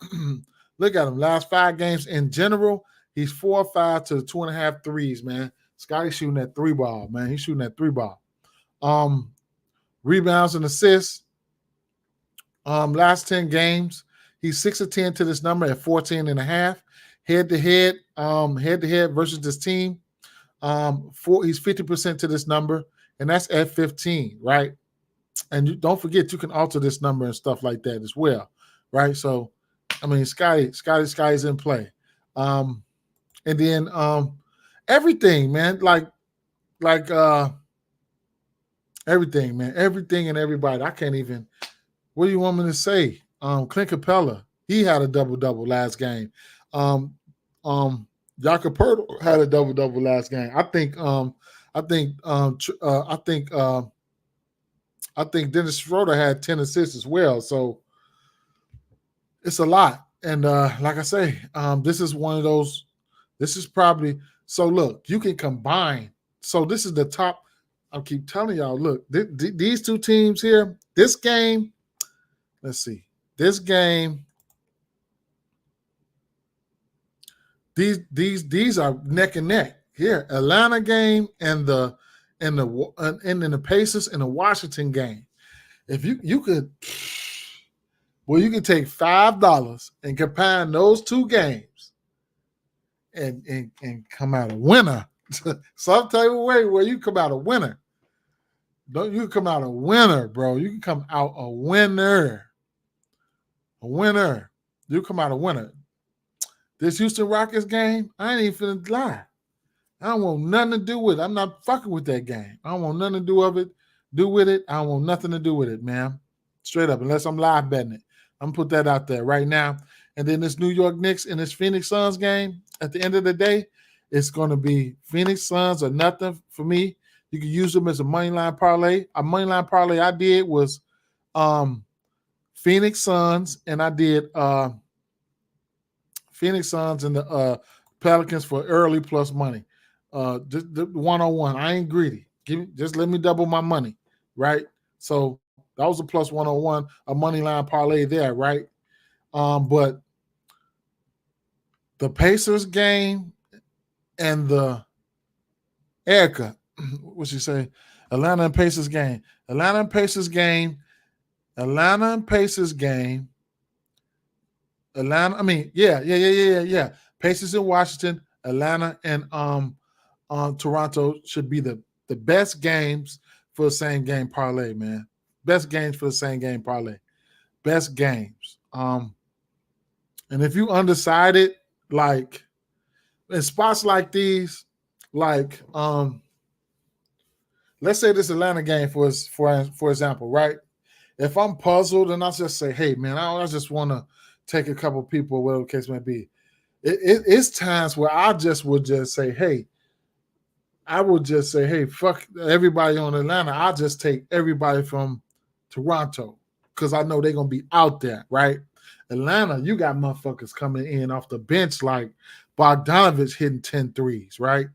Look at him. Last 5 games in general, he's 4 or 5 to 2.5 threes, man. Scotty shooting that 3 ball, man. He's shooting that 3 ball. Rebounds and assists. Last 10 games, he's 6 of 10 to this number at 14.5. Head-to-head versus this team. He's 50% to this number, and that's at 15, right? And don't forget, you can alter this number and stuff like that as well, right? So, I mean, Scotty's in play. And then everything, man, like everything, man, everything and everybody. I can't even. What do you want me to say? Clint Capella, he had a double-double last game. Jakob Poeltl had a double-double last game. I think Dennis Schroeder had 10 assists as well. So it's a lot. And like I say, this is one of those. This is probably so. Look, you can combine. So this is the top. I keep telling y'all. Look, these 2 teams here. This game. Let's see. This game. These are neck and neck here. Atlanta game and the Pacers and the Washington game. If you could, well, you can take $5 and combine those 2 games and come out a winner. Some type of way where you come out a winner. Don't you come out a winner, bro? You can come out a winner. A winner. You come out a winner. This Houston Rockets game, I ain't even finna lie. I don't want nothing to do with it. I'm not fucking with that game. I don't want nothing to do with it. I don't want nothing to do with it, man. Straight up, unless I'm live betting it. I'm gonna put that out there right now. And then this New York Knicks and this Phoenix Suns game, at the end of the day, it's gonna be Phoenix Suns or nothing for me. You can use them as a money line parlay. A money line parlay I did was Phoenix Suns, and I did Phoenix Suns and the Pelicans for early plus money. Just the 101. I ain't greedy. Just let me double my money, right? So that was a plus 101, a money line parlay there, right? But the Pacers game and the Erica, what you say? Atlanta and Pacers game. Atlanta and Pacers game. Yeah. Pacers in Washington, Atlanta, and Toronto should be the best games for the same game parlay, man. Best games for the same game parlay. Best games. And if you undecided, like in spots like these, like let's say this Atlanta game for example, right? If I'm puzzled and I just say, hey man, I just want to take a couple people, whatever the case may be. It's times where I just would just say, hey, fuck everybody on Atlanta. I'll just take everybody from Toronto because I know they're going to be out there, right? Atlanta, you got motherfuckers coming in off the bench like Bogdanovich hitting 10 threes, right?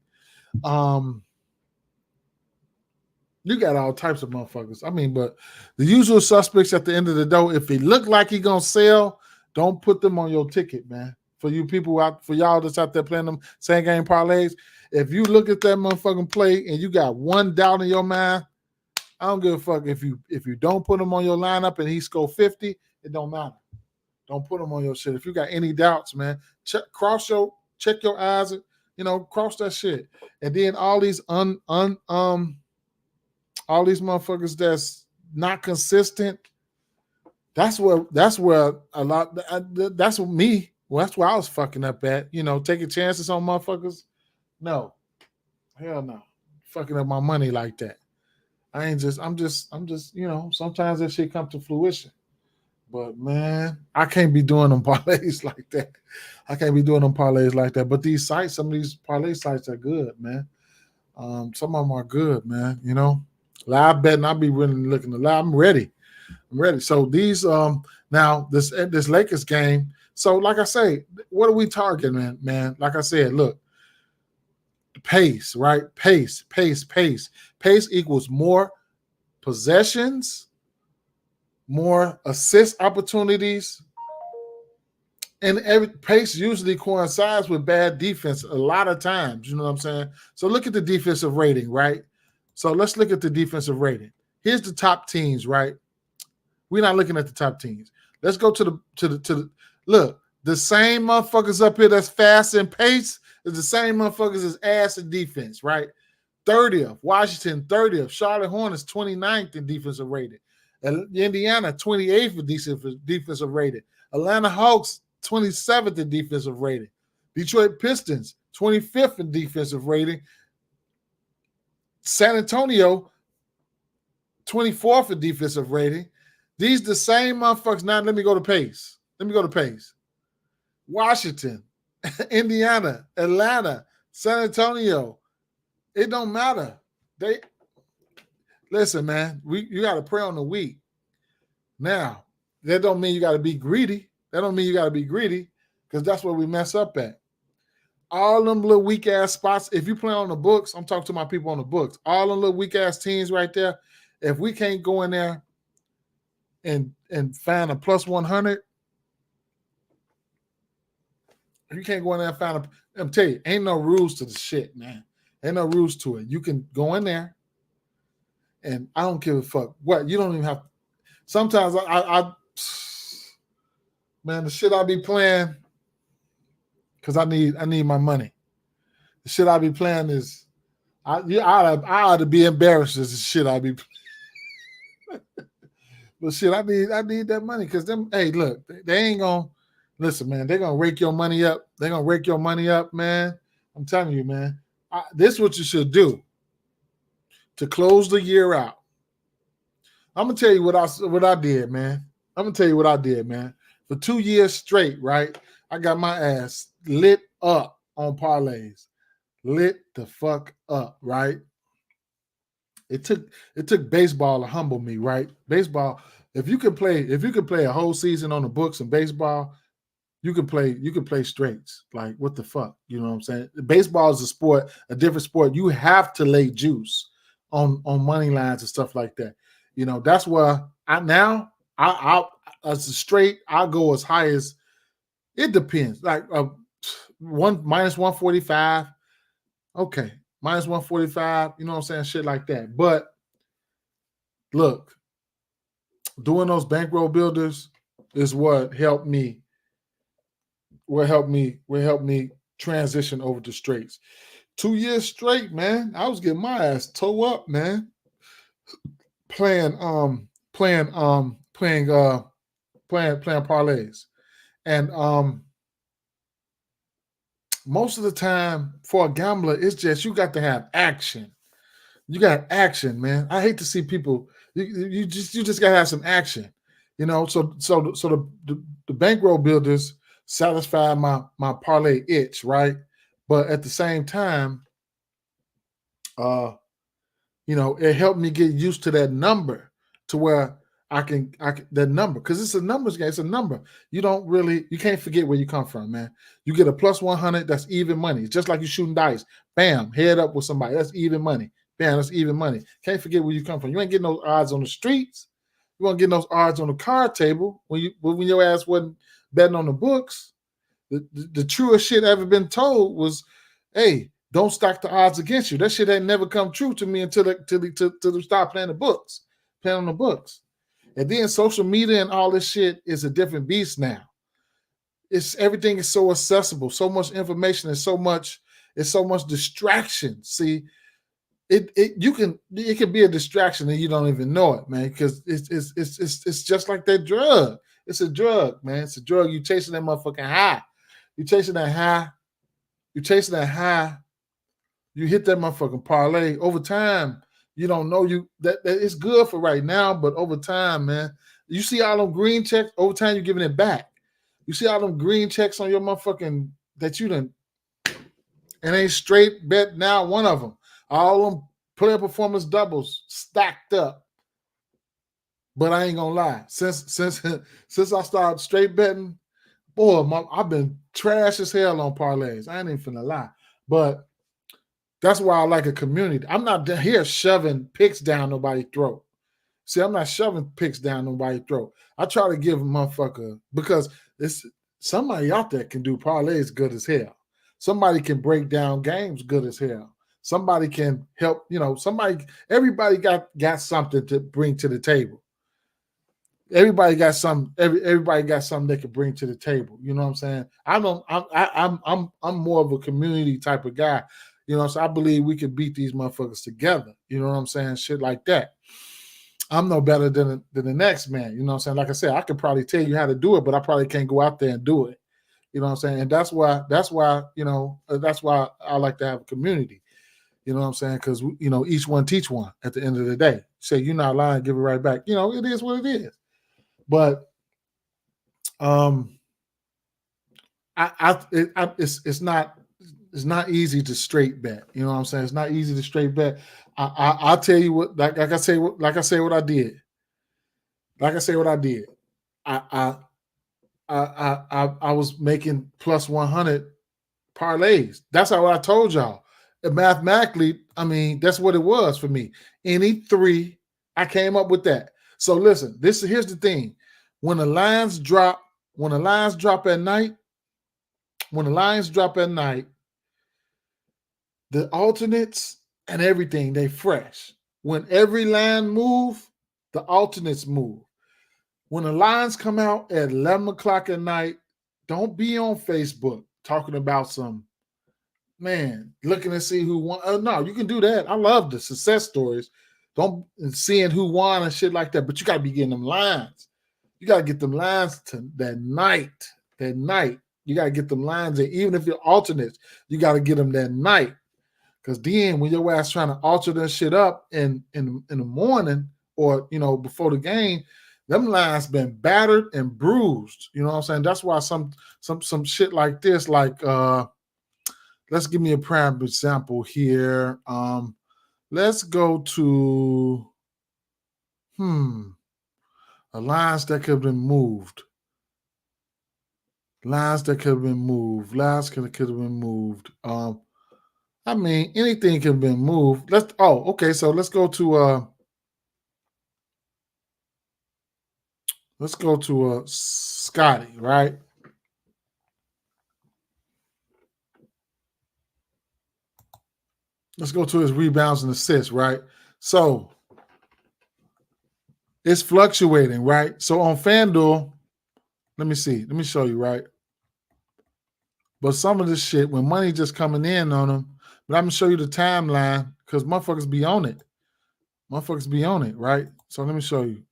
You got all types of motherfuckers. I mean, but the usual suspects at the end of the day, if he look like he going to sell, don't put them on your ticket, man. For you people out, for y'all that's out there playing them same game parlays, if you look at that motherfucking play and you got one doubt in your mind, I don't give a fuck if you don't put him on your lineup and he score 50, it don't matter. Don't put him on your shit. If you got any doubts, man, check your eyes, cross that shit. And then all these all these motherfuckers that's not consistent. That's where a lot. That's what me. Well, that's where I was fucking up at. Taking chances on motherfuckers. No, hell no. Fucking up my money like that. I'm just. Sometimes that shit come to fruition. But man, I can't be doing them parlays like that. But these sites, some of these parlay sites are good, man. Some of them are good, man. Live betting, I'll be really looking to live. I'm ready. So these now this Lakers game. So like I say, what are we targeting, man? Like I said, look, pace, right? Pace equals more possessions, more assist opportunities, and every pace usually coincides with bad defense a lot of times. You know what I'm saying? So look at the defensive rating, right? So let's look at the defensive rating. Here's the top teams, right? We're not looking at the top teams. Let's go to the look. The same motherfuckers up here that's fast and pace is the same motherfuckers as ass in defense, right? 30th, Washington 30th, Charlotte Hornets 29th in defensive rating, Indiana 28th in defensive rating, Atlanta Hawks 27th in defensive rating, Detroit Pistons 25th in defensive rating, San Antonio 24th in defensive rating. These the same motherfuckers. Now let me go to pace. Washington, Indiana, Atlanta, San Antonio. It don't matter. Listen, man. You got to pray on the weak. Now, that don't mean you got to be greedy. Because that's where we mess up at. All them little weak ass spots. If you play on the books, I'm talking to my people on the books. All them little weak ass teams right there. If we can't go in there and find a plus 100, you can't go in there and find I'm telling you, ain't no rules to the shit, man. Ain't no rules to it. You can go in there, and I don't give a fuck what. You don't even have. Sometimes man, the shit I be playing, because I need my money. The shit I be playing is, I ought to be embarrassed as the shit I be playing. But shit, I need that money because them. Hey, look, they ain't gonna listen, man. They're gonna rake your money up. They're gonna rake your money up, man. I'm telling you, man. This is what you should do to close the year out. I'm gonna tell you what I did, man. I'm gonna tell you what I did, man. For 2 years straight, right? I got my ass lit up on parlays, lit the fuck up, right? It took baseball to humble me, right? Baseball. If you could play a whole season on the books in baseball, you can play straights. Like, what the fuck? You know what I'm saying? Baseball is a sport, a different sport. You have to lay juice on money lines and stuff like that. You know, that's why I as a straight, I'll go as high as it depends. Like minus 145. Okay. Minus 145, you know what I'm saying? Shit like that. But look, doing those bankroll builders is what helped me transition over to straights. 2 years straight, man. I was getting my ass toe up, man. Playing parlays. And most of the time for a gambler, it's just you got to have action. You got action, man. I hate to see people. You just gotta have some action, you know. So the bankroll builders satisfy my parlay itch, right? But at the same time, you know, it helped me get used to that number to where I can that number, because it's a numbers game. It's a number. You can't forget where you come from, man. You get a plus 100, that's even money. It's just like you shooting dice. Bam, head up with somebody. That's even money. Bam, that's even money. Can't forget where you come from. You ain't getting those odds on the streets. You won't get those odds on the card table when your ass wasn't betting on the books. The truest shit ever been told was, hey, don't stack the odds against you. That shit ain't never come true to me until they start playing the books, playing on the books. And then social media and all this shit is a different beast now. Everything is so accessible, so much information, and so much distraction. See, it can be a distraction and you don't even know it, man, because it's just like that drug. It's a drug, man. It's a drug. You chasing that motherfucking high. You chasing that high. You chasing that high. You hit that motherfucking parlay. Over time, you don't know that it's good for right now, but over time, man, you see all them green checks. Over time, you're giving it back. You see all them green checks on your motherfucking that you done, and ain't straight bet now. One of them, all them player performance doubles stacked up. But I ain't gonna lie, since I started straight betting, boy, I've been trash as hell on parlays. I ain't even finna lie, but that's why I like a community. I'm not here shoving picks down nobody's throat. See, I'm not shoving picks down nobody's throat. I try to give a motherfucker, because it's somebody out there can do parlays good as hell. Somebody can break down games good as hell. Somebody can help, everybody got something to bring to the table. Everybody got something they can bring to the table. You know what I'm saying? I'm more of a community type of guy. You know, so I believe we can beat these motherfuckers together. You know what I'm saying? Shit like that. I'm no better than the next man. You know what I'm saying? Like I said, I could probably tell you how to do it, but I probably can't go out there and do it. You know what I'm saying? And that's why I like to have a community. You know what I'm saying? Because, each one teach one at the end of the day. Say, you're not lying, give it right back. It is what it is. But it's not easy to straight bet. You know what I'm saying? It's not easy to straight bet. I'll tell you what, like I say what I did. Like I say what I did. I was making plus 100 parlays. That's how I told y'all. And mathematically, I mean, that's what it was for me. Any three, I came up with that. So listen, here's the thing. When the lines drop at night, the alternates and everything, they fresh. When every line move, the alternates move. When the lines come out at 11 o'clock at night, don't be on Facebook talking about some, man, looking to see who won. No, you can do that. I love the success stories. Don't seeing who won and shit like that. But you got to be getting them lines. You got to get them lines to that night. That night. You got to get them lines in. Even if you're alternates, you got to get them that night. Because then when your ass trying to alter that shit up in the morning or, before the game, them lines been battered and bruised. You know what I'm saying? That's why some shit like this, like let's give me a prime example here. Let's go to a lines that could have been moved. Lines that could have been moved. Lines could have been moved. I mean, anything can have been moved. So let's go to Scotty, right? Let's go to his rebounds and assists, right? So it's fluctuating, right? So on FanDuel, let me see. Let me show you, right? But some of this shit, when money just coming in on them, but I'm going to show you the timeline because motherfuckers be on it. Motherfuckers be on it, right? So let me show you.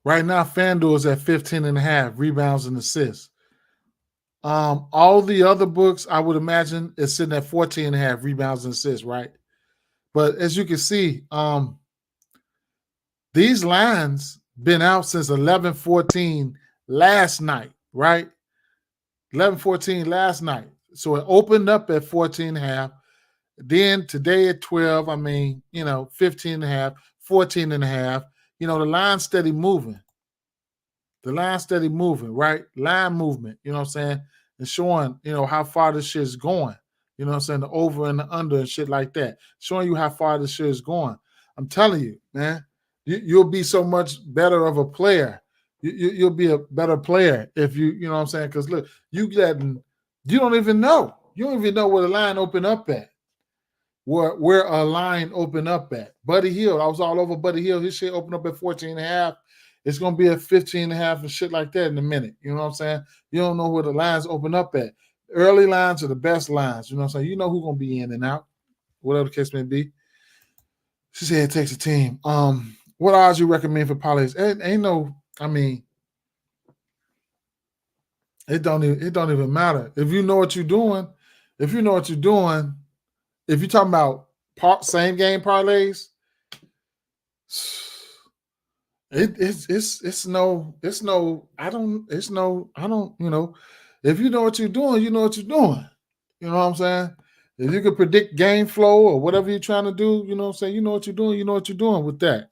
Right now, FanDuel is at 15.5 rebounds and assists. All the other books, I would imagine, is sitting at 14.5 rebounds and assists, right? But as you can see, these lines been out since 11:14 last night, right? 11:14 last night. So it opened up at 14.5. Then today at 12, 15.5, 14.5. The line steady moving. The line steady moving, right? Line movement, you know what I'm saying? And showing, how far this shit is going. You know what I'm saying? The over and the under and shit like that. Showing you how far this shit is going. I'm telling you, man, you'll be so much better of a player. You'll be a better player if you know what I'm saying? Because look, you don't even know. You don't even know where the line opened up at. Where a line opened up at. Buddy Hield, I was all over Buddy Hield. His shit opened up at 14.5. It's going to be at 15.5 and shit like that in a minute. You know what I'm saying? You don't know where the lines open up at. Early lines are the best lines. You know what I'm saying? You know who's going to be in and out, whatever the case may be. She said it takes a team. What odds you recommend for parlays? It don't even matter. If you know what you're doing, if you're talking about same game parlays, if you know what you're doing, you know what you're doing. You know what I'm saying? If you can predict game flow or whatever you're trying to do, you know what I'm saying? You know what you're doing, you know what you're doing with that.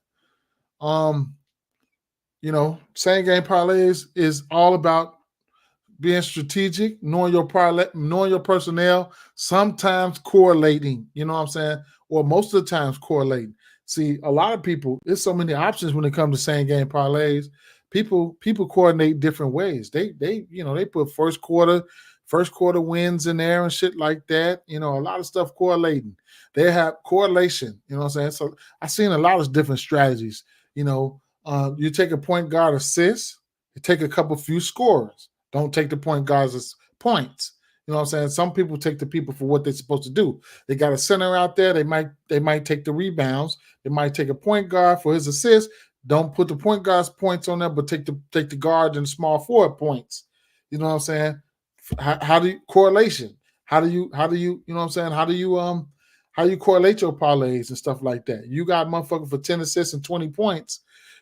Same game parlays is all about being strategic, knowing your personnel, sometimes correlating, you know what I'm saying? Or most of the times correlating. See, a lot of people, there's so many options when it comes to same game parlays. People coordinate different ways. They put first quarter wins in there and shit like that. A lot of stuff correlating. They have correlation, you know what I'm saying? So I've seen a lot of different strategies. You take a point guard assist, you take a few scorers. Don't take the point guards as points. You know what I'm saying? Some people take the people for what they're supposed to do. They got a center out there. They might take the rebounds. They might take a point guard for his assist. Don't put the point guard's points on there, but take the guard and small forward points. You know what I'm saying? How do you correlation? How do you you know what I'm saying? How do you correlate your parlays and stuff like that? You got motherfucker for 10 assists and 20 points,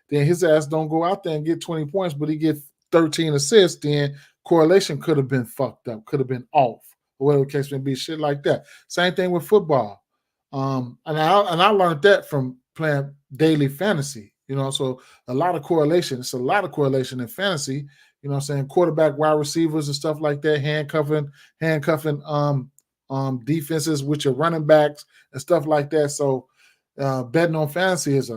then his ass don't go out there and get 20 points, but he get 13 assists, then correlation could have been fucked up, could have been off, or whatever the case may be, shit like that. Same thing with football. And I learned that from playing daily fantasy, so a lot of correlation. It's a lot of correlation in fantasy, you know what I'm saying? Quarterback, wide receivers and stuff like that, handcuffing defenses with your running backs and stuff like that. So betting on fantasy is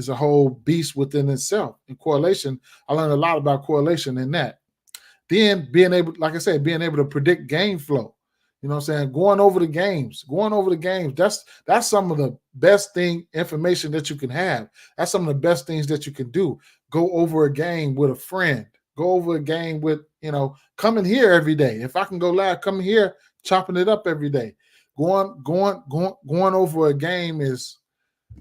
a whole beast within itself. In correlation, I learned a lot about correlation in that. Then being able to predict game flow. You know what I'm saying? Going over the games. That's some of the best information that you can have. That's some of the best things that you can do. Go over a game with a friend. Go over a game with, come in here every day. If I can go live, come here chopping it up every day. Going over a game is,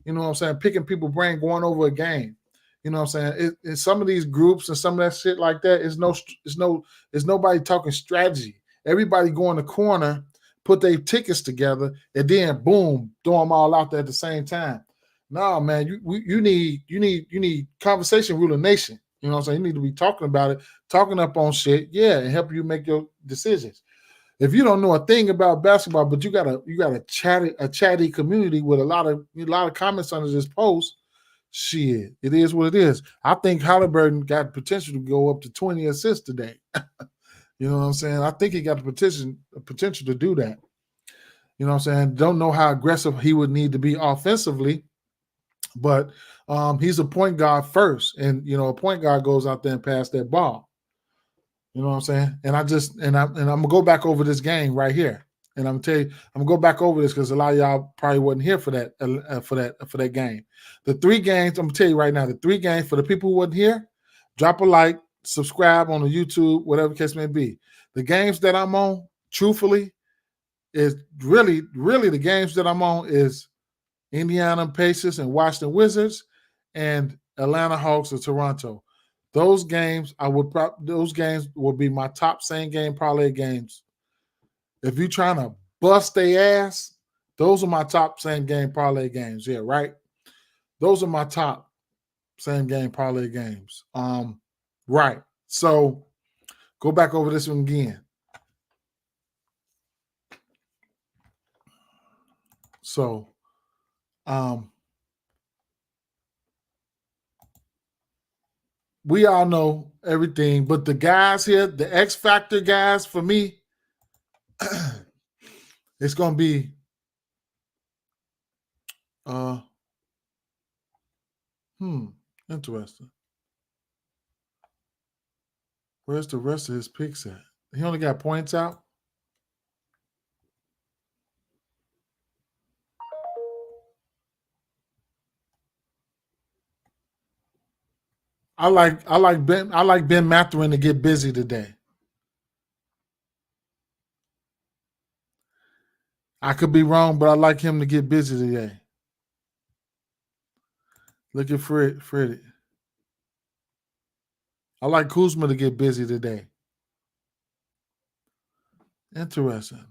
you know what I'm saying, picking people's brain, going over a game. You know what I'm saying? In some of these groups and some of that shit like that, it's nobody talking strategy. Everybody go in the corner, put their tickets together, and then boom, throw them all out there at the same time. No, man, you need conversation rule the nation. You know what I'm saying? You need to be talking about it, talking up on shit, yeah, and help you make your decisions. If you don't know a thing about basketball, but you got a chatty community with a lot of comments under this post, shit, it is what it is. I think Halliburton got potential to go up to 20 assists today. You know what I'm saying? I think he got the potential to do that. You know what I'm saying? Don't know how aggressive he would need to be offensively, but he's a point guard first, and a point guard goes out there and pass that ball. You know what I'm saying? And I'm gonna go back over this game right here, and I'm gonna go back over this because a lot of y'all probably wasn't here for that game. The 3 games I'm gonna tell you right now. The 3 games for the people who wasn't here, drop a like, subscribe on the YouTube, whatever the case may be. The games that I'm on, truthfully, is really the games that I'm on is Indiana Pacers and Washington Wizards, and Atlanta Hawks of Toronto. Those games will be my top same game parlay games. If you're trying to bust their ass, those are my top same game parlay games. Yeah, right. Those are my top same game parlay games. Right. So go back over this one again. So, we all know everything, but the guys here, the X Factor guys, for me, it's gonna be interesting. Where's the rest of his picks at? He only got points out. I like Ben Mathurin to get busy today. I could be wrong, but I like him to get busy today. Look at Freddie. I like Kuzma to get busy today. Interesting.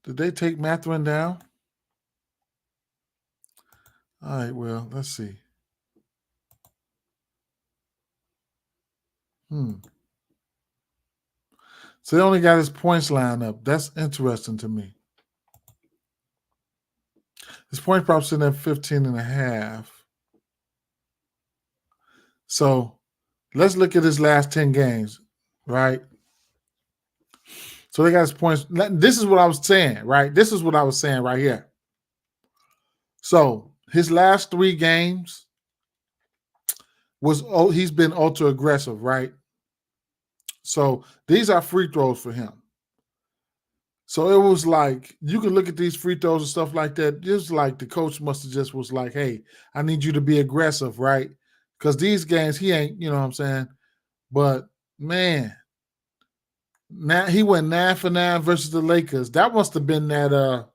Did they take Mathurin down? All right, well, let's see. So they only got his points line up. That's interesting to me. His point prop sitting at 15.5. So let's look at his last 10 games, right? So they got his points. This is what I was saying, right? This is what I was saying right here. So his last 3 games he's been ultra aggressive, right? So these are free throws for him. So it was like, you can look at these free throws and stuff like that. Just like the coach must have just was like, hey, I need you to be aggressive, right? Because these games, he ain't, you know what I'm saying? But man, now he went 9 for 9 versus the Lakers. That must have been that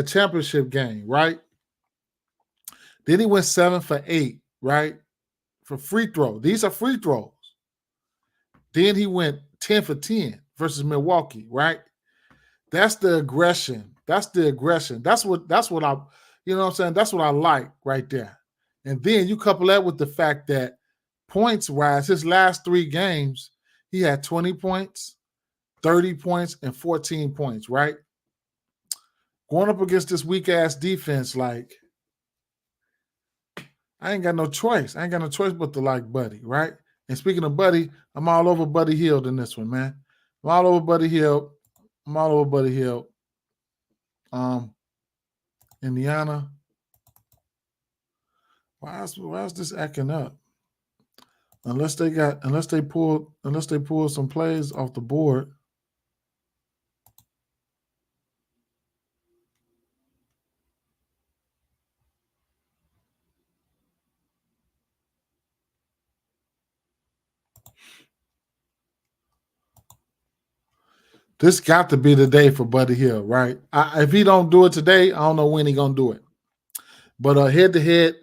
championship game, right? Then he went 7 for 8, right? For free throw. These are free throws. Then he went 10 for 10 versus Milwaukee, right? That's the aggression. That's what I, you know what I'm saying? That's what I like right there. And then you couple that with the fact that points wise, his last 3 games, he had 20 points, 30 points, and 14 points, right? Going up against this weak ass defense, like, I ain't got no choice. I ain't got no choice but to like Buddy, right? And speaking of Buddy, I'm all over Buddy Hield in this one, man. I'm all over Buddy Hield. Indiana. Why is this acting up? Unless they pull some plays off the board. This got to be the day for Buddy Hield, right? If he don't do it today, I don't know when he gonna do it. But head to head,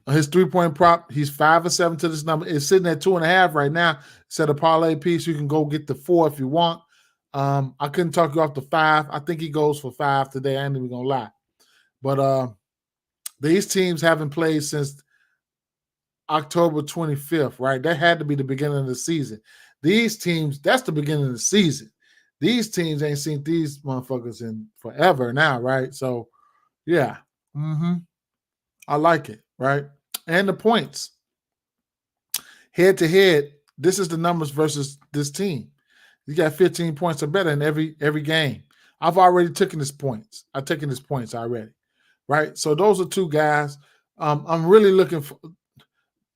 his 3-point prop, he's 5-7 to this number. It's sitting at 2.5 right now. Set a parlay piece. You can go get the 4 if you want. I couldn't talk you off the 5. I think he goes for 5 today. I ain't even gonna lie. But these teams haven't played since October 25th, right? That had to be the beginning of the season. These teams, that's the beginning of the season. These teams ain't seen these motherfuckers in forever now, right? So, yeah. I like it, right? And the points. Head to head, this is the numbers versus this team. You got 15 points or better in every game. I've already taken his points. I've taken his points already, right? So those are two guys. I'm really looking for.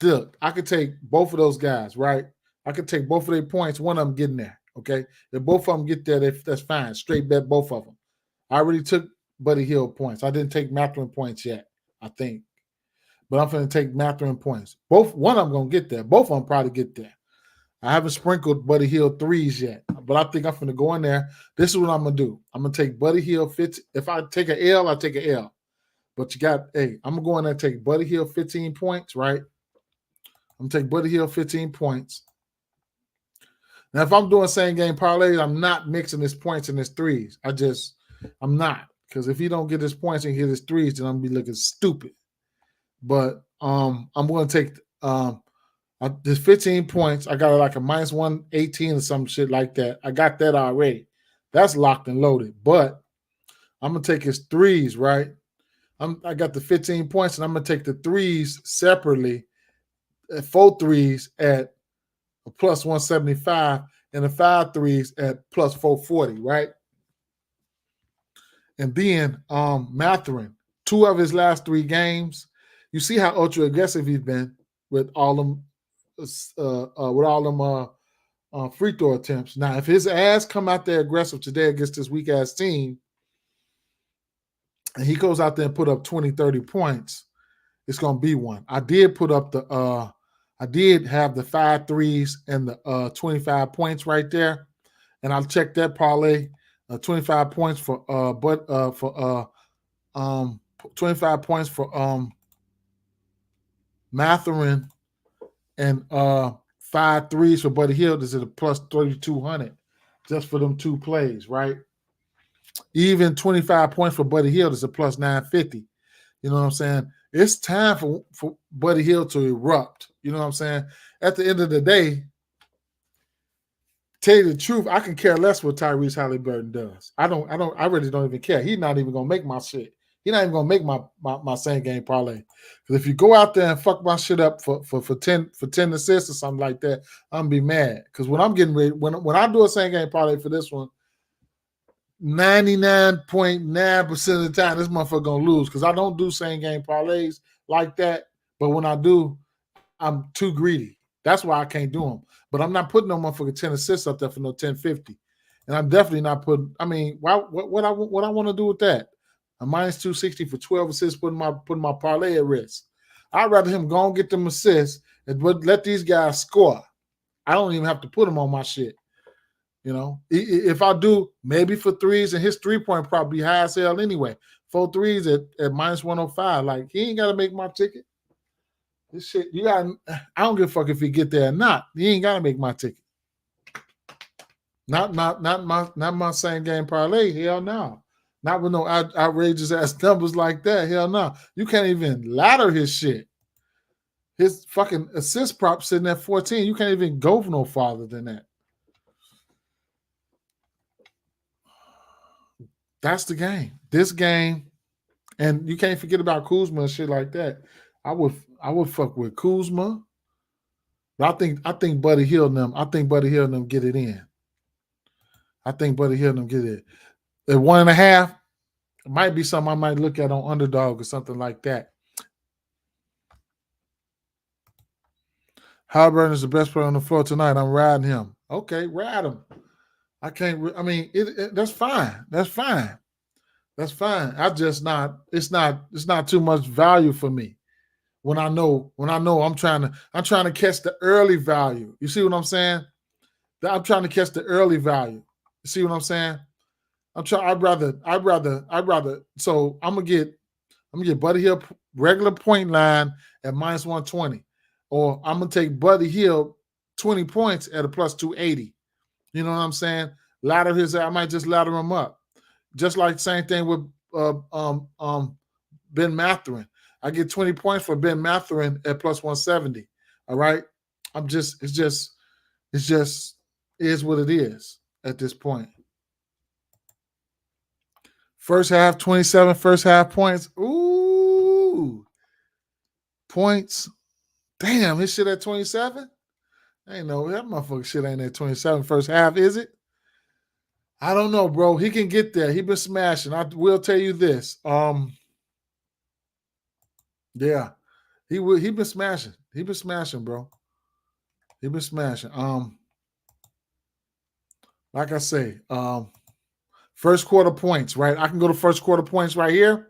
Look, I could take both of those guys, right? I could take both of their points. One of them getting there, okay? If both of them get there, that's fine. Straight bet both of them. I already took Buddy Hield points. I didn't take Mathurin points yet, I think. But I'm going to take Mathurin points. One of them going to get there. Both of them probably get there. I haven't sprinkled Buddy Hield threes yet, but I think I'm going to go in there. This is what I'm going to do. I'm going to take Buddy Hield 15. If I take an L, I take an L. But I'm going to go in there and take Buddy Hield 15 points, right? I'm going to take Buddy Hield 15 points. Now, if I'm doing same game parlays, I'm not mixing his points and his threes. I'm not. Because if he don't get his points and hit his threes, then I'm going to be looking stupid. But I'm going to take there's 15 points. I got like a minus 118 or some shit like that. I got that already. That's locked and loaded. But I'm going to take his threes, right? I got the 15 points, and I'm going to take the threes separately, 4 threes at a plus 175 and the 5 threes at plus 440, right? And then Mathurin, 2 of his last 3 games. You see how ultra aggressive he's been with all them free throw attempts. Now, if his ass come out there aggressive today against this weak ass team, and he goes out there and put up 20, 30 points, it's gonna be one. I did put up I did have the 5 threes and the 25 points right there, and I'll check that parlay. 25 points for 25 points for Mathurin and 5 threes for Buddy Hield is at a plus 3,200 just for them 2 plays, right? Even 25 points for Buddy Hield is a plus 950. You know what I'm saying? It's time for Buddy Hield to erupt. You know what I'm saying? At the end of the day, tell you the truth, I can care less what Tyrese Halliburton does. I really don't even care. He's not even gonna make my shit. He's not even gonna make my same game parlay. Because if you go out there and fuck my shit up for 10 assists or something like that, I'm gonna be mad. Because when I'm getting ready, when I do a same game parlay for this one, 99.9% of the time, this motherfucker gonna lose. Because I don't do same game parlays like that. But when I do, I'm too greedy. That's why I can't do them. But I'm not putting no motherfucking 10 assists up there for no 1050. And I'm definitely not putting. I mean, what I want to do with that? A minus 260 for 12 assists, putting my parlay at risk. I'd rather him go and get them assists and let these guys score. I don't even have to put them on my shit. You know, if I do, maybe for threes, and his 3-point probably high as hell anyway. 4 threes at minus 105. Like, he ain't got to make my ticket. This shit, I don't give a fuck if he get there or not. He ain't got to make my ticket. Not my same game parlay. Hell no. Not with no outrageous ass numbers like that. Hell no. You can't even ladder his shit. His fucking assist prop sitting at 14. You can't even go no farther than that. That's the game. This game, and you can't forget about Kuzma and shit like that. I would fuck with Kuzma, but I think Buddy Hield them. I think Buddy Hield them get it in. I think Buddy Hield them get it at 1.5. It might be something I might look at on Underdog or something like that. Halliburton is the best player on the floor tonight. I'm riding him. Okay, ride him. I can't. I mean, that's fine. That's fine. That's fine. It's not too much value for me. When I know I'm trying to catch the early value. You see what I'm saying? I'm trying to catch the early value. You see what I'm saying? I'd rather. So I'm gonna get Buddy Hill regular point line at minus 120, or I'm gonna take Buddy Hill 20 points at a plus 280. You know what I'm saying? I might just ladder him up. Just like same thing with Ben Mathurin. I get 20 points for Ben Mathurin at plus 170. All right. It's just is what it is at this point. First half, 27 first half points. Ooh. Points. Damn, his shit at 27? I ain't know. That motherfucker shit ain't at 27 first half, is it? I don't know, bro. He can get there. He been smashing. I will tell you this. Yeah. He been smashing. He been smashing, bro. He been smashing. Like I say, first quarter points, right? I can go to first quarter points right here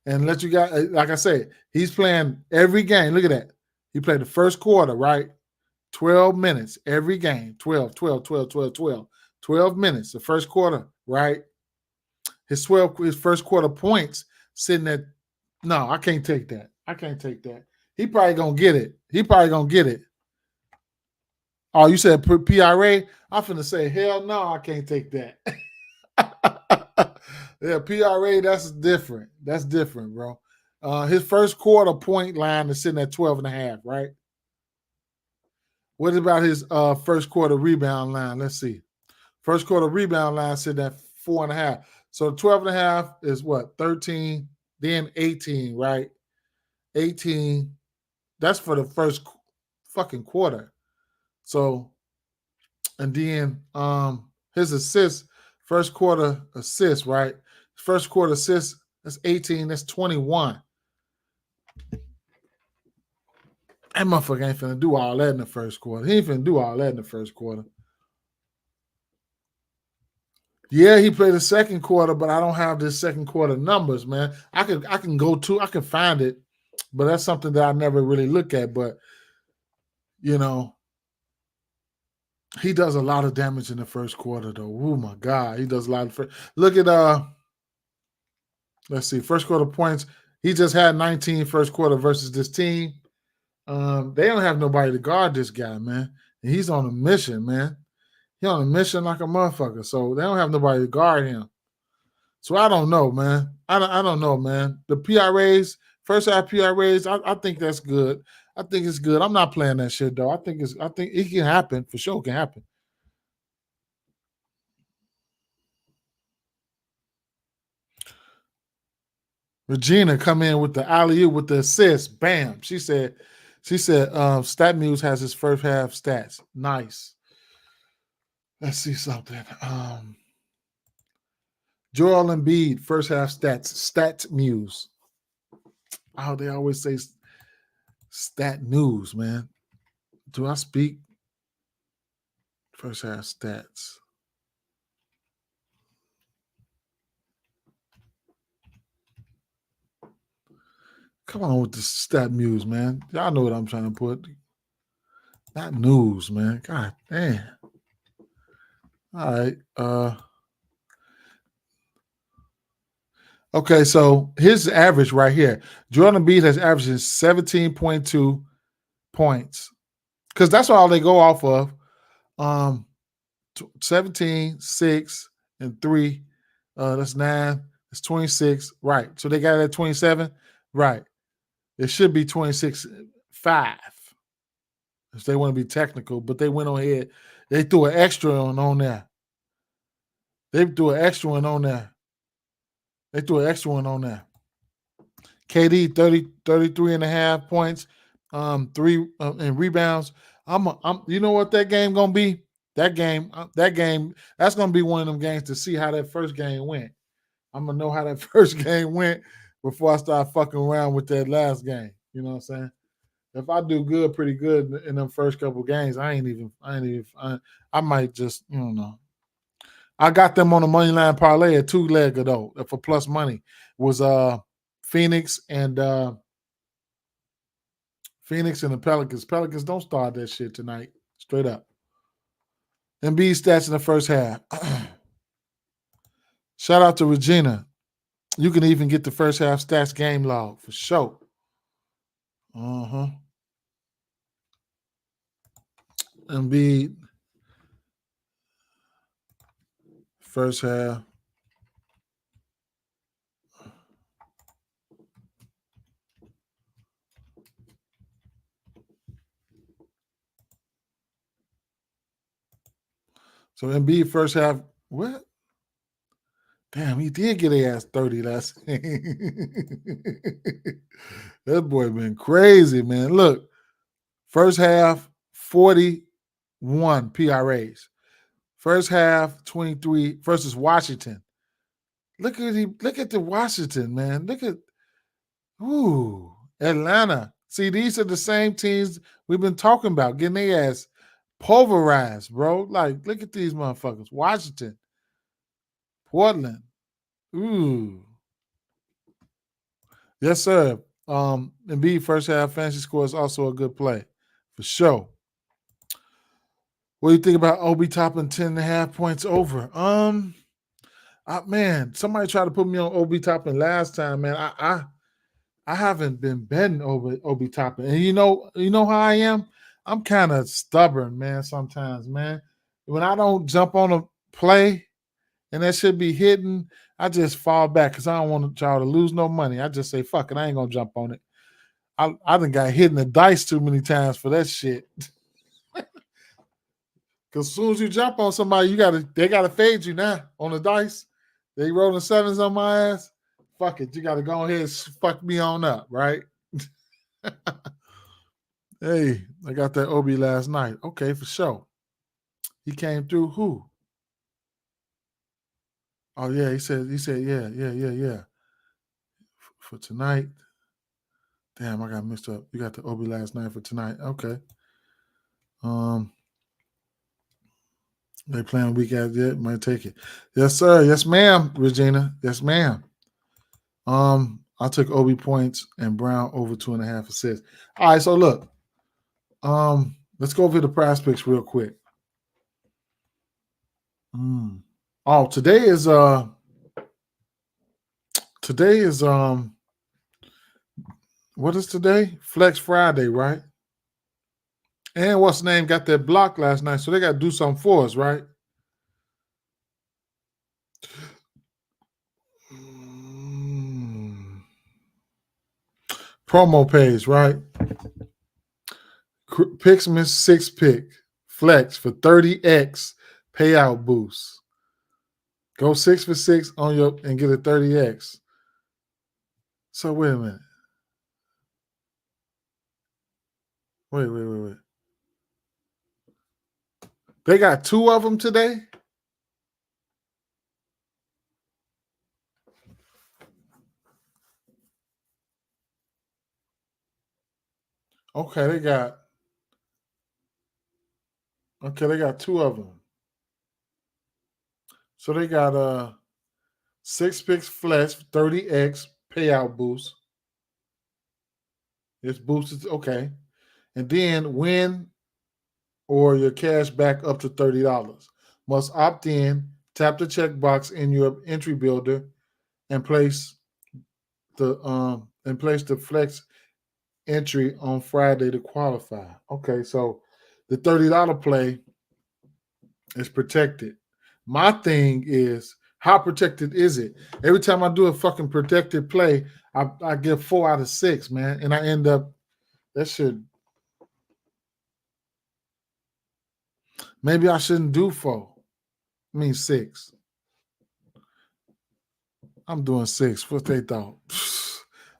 and let you guys, like I say, he's playing every game. Look at that. He played the first quarter, right? 12 minutes every game. 12 minutes the first quarter, right? His first quarter points sitting at, no, I can't take that. I can't take that. He probably gonna get it. Oh, you said PRA? I'm finna say, hell no, I can't take that. Yeah, PRA, that's different. That's different, bro. His first quarter point line is sitting at 12.5, right? What about his first quarter rebound line? Let's see. First quarter rebound line sitting at 4.5. So 12.5 is what? 13, then 18, right? 18. That's for the first fucking quarter. So, and then his assist, first quarter assist, right? First quarter assist, that's 18, that's 21. That motherfucker ain't finna do all that in the first quarter. He ain't finna do all that in the first quarter. Yeah, he played the second quarter, but I don't have the second quarter numbers, man. I can find it, but that's something that I never really look at. But you know, he does a lot of damage in the first quarter, though. Oh my God, he does a lot of. Look at let's see, first quarter points. He just had 19 first quarter versus this team. They don't have nobody to guard this guy, man. And he's on a mission, man. He's on a mission like a motherfucker. So they don't have nobody to guard him. So I don't know, man. I don't know, man. The PRAs, first half PRAs, I think that's good. I think it's good. I'm not playing that shit though. I think it can happen. For sure it can happen. Regina come in with the alley-oop with the assist. Bam. She said, StatMuse has his first half stats. Nice. Let's see something. Joel Embiid, first half stats. StatMuse. Oh, they always say stat news, man. Do I speak? First half stats. Come on with the stat news, man. Y'all know what I'm trying to put. Not news, man. God damn. All right. Okay, so here's the average right here. Jordan Embiid has averaged 17.2 points. Because that's all they go off of. 17, 6, and 3. That's 9. It's 26. Right. So they got it at 27. Right. It should be 26.5 if they want to be technical, but they went on ahead. They threw an extra one on there. KD 33.5 points, 3 and rebounds. You know what that game gonna be? That game, that's gonna be one of them games to see how that first game went. I'm gonna know how that first game went before I start fucking around with that last game. You know what I'm saying? If I do good, pretty good in them first couple games, I might just, you know. I got them on a money line parlay at 2-legger though for plus money. Was Phoenix and the Pelicans. Pelicans don't start that shit tonight. Straight up. Embiid stats in the first half. Shout out to Regina. You can even get the first half stats game log for sure. Embiid, first half. So Embiid first half, what? Damn, he did get a ass 30 last. That boy been crazy, man. Look, first half, 41 PRAs. First half, 23 versus Washington. Look at the Washington, man. Look at Atlanta. See, these are the same teams we've been talking about, getting their ass pulverized, bro. Like, look at these motherfuckers. Washington, Portland. Ooh. Yes, sir. Embiid first half fantasy score is also a good play, for sure. What do you think about Obi Toppin 10.5 points over? Man, somebody tried to put me on Obi Toppin last time, man. I haven't been betting over Obi Toppin, and you know how I am. I'm kind of stubborn, man. Sometimes, man, when I don't jump on a play and that should be hitting, I just fall back because I don't want y'all to lose no money. I just say, fuck it, I ain't gonna jump on it. I done got hit in the dice too many times for that shit. Because as soon as you jump on somebody, they gotta fade you now on the dice. They rolling sevens on my ass. Fuck it, you gotta go ahead and fuck me on up, right? Hey, I got that Obi last night. Okay, for sure. He came through. Who? Oh yeah, he said, yeah. For tonight. Damn, I got mixed up. You got the Obi last night for tonight. Okay. They playing week after that. Might take it. Yes, sir. Yes, ma'am, Regina. Yes, ma'am. I took Obi points and Brown over 2.5 assists. All right, so look. Let's go over the PrizePicks real quick. Oh, today is what is today? Flex Friday, right? And what's the name got that block last night, so they got to do something for us, right? Promo pays, right? Picksman 6 pick flex for 30x payout boost. Go 6 for 6 on your and get a 30x. So wait a minute. Wait. They got 2 of them today? Okay, they got 2 of them. So they got 6 picks flex 30x payout boost. It's boosted, okay. And then win or your cash back up to $30. Must opt in, tap the checkbox in your entry builder, and place the flex entry on Friday to qualify. Okay, so the $30 play is protected. My thing is, how protected is it? Every time I do a fucking protected play, I get 4 out of 6, man, and I end up that shit. Maybe I shouldn't do 4. I mean 6. I'm doing 6. What they thought?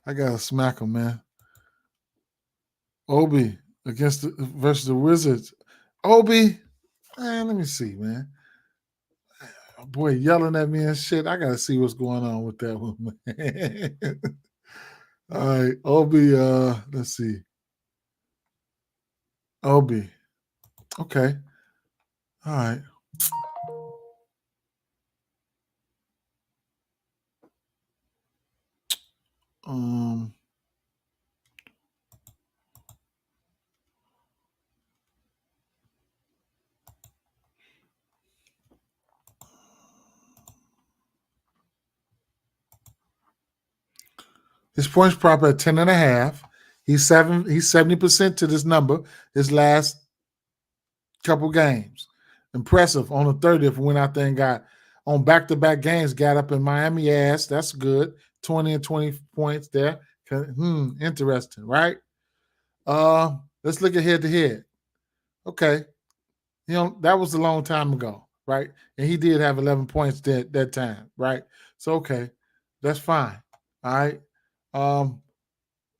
I gotta smack them, man. Obi versus the Wizards. Obi, man, let me see, man. Boy, yelling at me and shit. I gotta see what's going on with that one, man. All right, Obi. Let's see. Obi. Okay. All right. Um. His points prop at 10.5. He's 70% to this number. His last couple games. Impressive. On the 30th, went out there and got on back-to-back games, got up in Miami ass. That's good. 20 and 20 points there. Interesting, right? Let's look at head-to-head. Okay. That was a long time ago, right? And he did have 11 points that time, right? So, okay, that's fine. All right.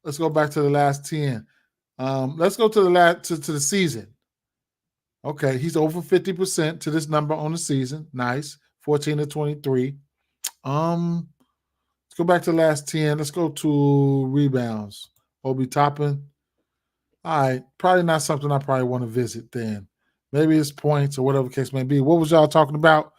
Let's go back to the last 10. Let's go to the season. Okay, he's over 50% to this number on the season. Nice. 14 to 23. Let's go back to the last 10. Let's go to rebounds. Obi Toppin. All right, probably not something I probably want to visit then. Maybe it's points or whatever the case may be. What was y'all talking about?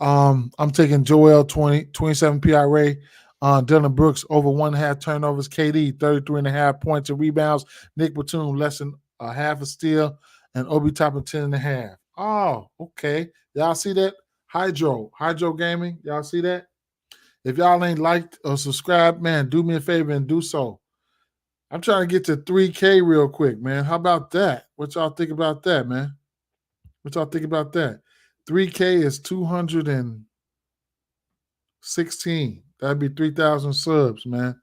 I'm taking Joel 27 PRA. Dylan Brooks over 1.5 turnovers. KD 33.5 points and rebounds. Nick Batum less than a half a steal, and Obi Toppin 10.5. Oh, okay. Y'all see that? Hydro Gaming. Y'all see that? If y'all ain't liked or subscribed, man, do me a favor and do so. I'm trying to get to 3K real quick, man. How about that? What y'all think about that, man? What y'all think about that? 3K is 216. That'd be 3,000 subs, man.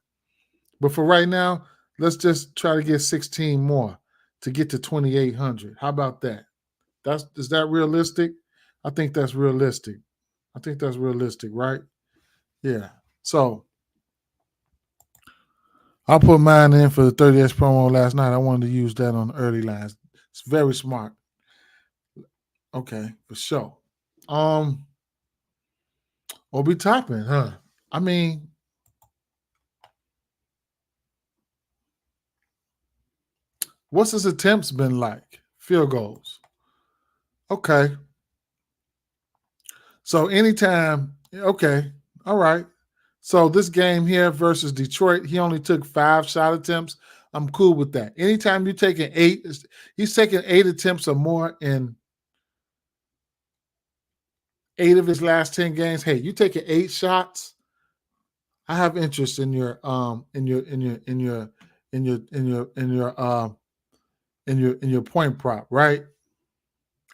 But for right now, let's just try to get 16 more to get to 2,800. How about that? Is that realistic? I think that's realistic. Right? Yeah. So I'll put mine in for the 30S promo last night. I wanted to use that on the early lines. It's very smart. Okay, for sure. Obi Toppin, huh? I mean, what's his attempts been like? Field goals. Okay. So anytime, okay, all right. So this game here versus Detroit, he only took 5 shot attempts. I'm cool with that. Anytime you're taking 8, he's taking 8 attempts or more in 8 of his last 10 games. Hey, you taking 8 shots? I have interest in your point prop, right?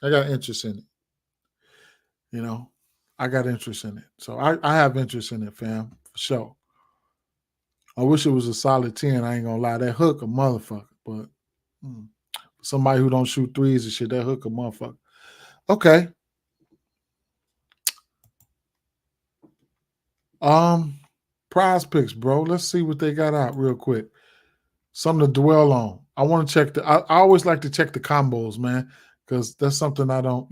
I got interest in it. I got interest in it. So I have interest in it, fam, for sure. I wish it was a solid 10. I ain't gonna lie. That hook a motherfucker, but somebody who don't shoot threes and shit, that hook a motherfucker. Okay. PrizePicks, bro. Let's see what they got out real quick. Something to dwell on. I want to check I always like to check the combos, man, because that's something I don't,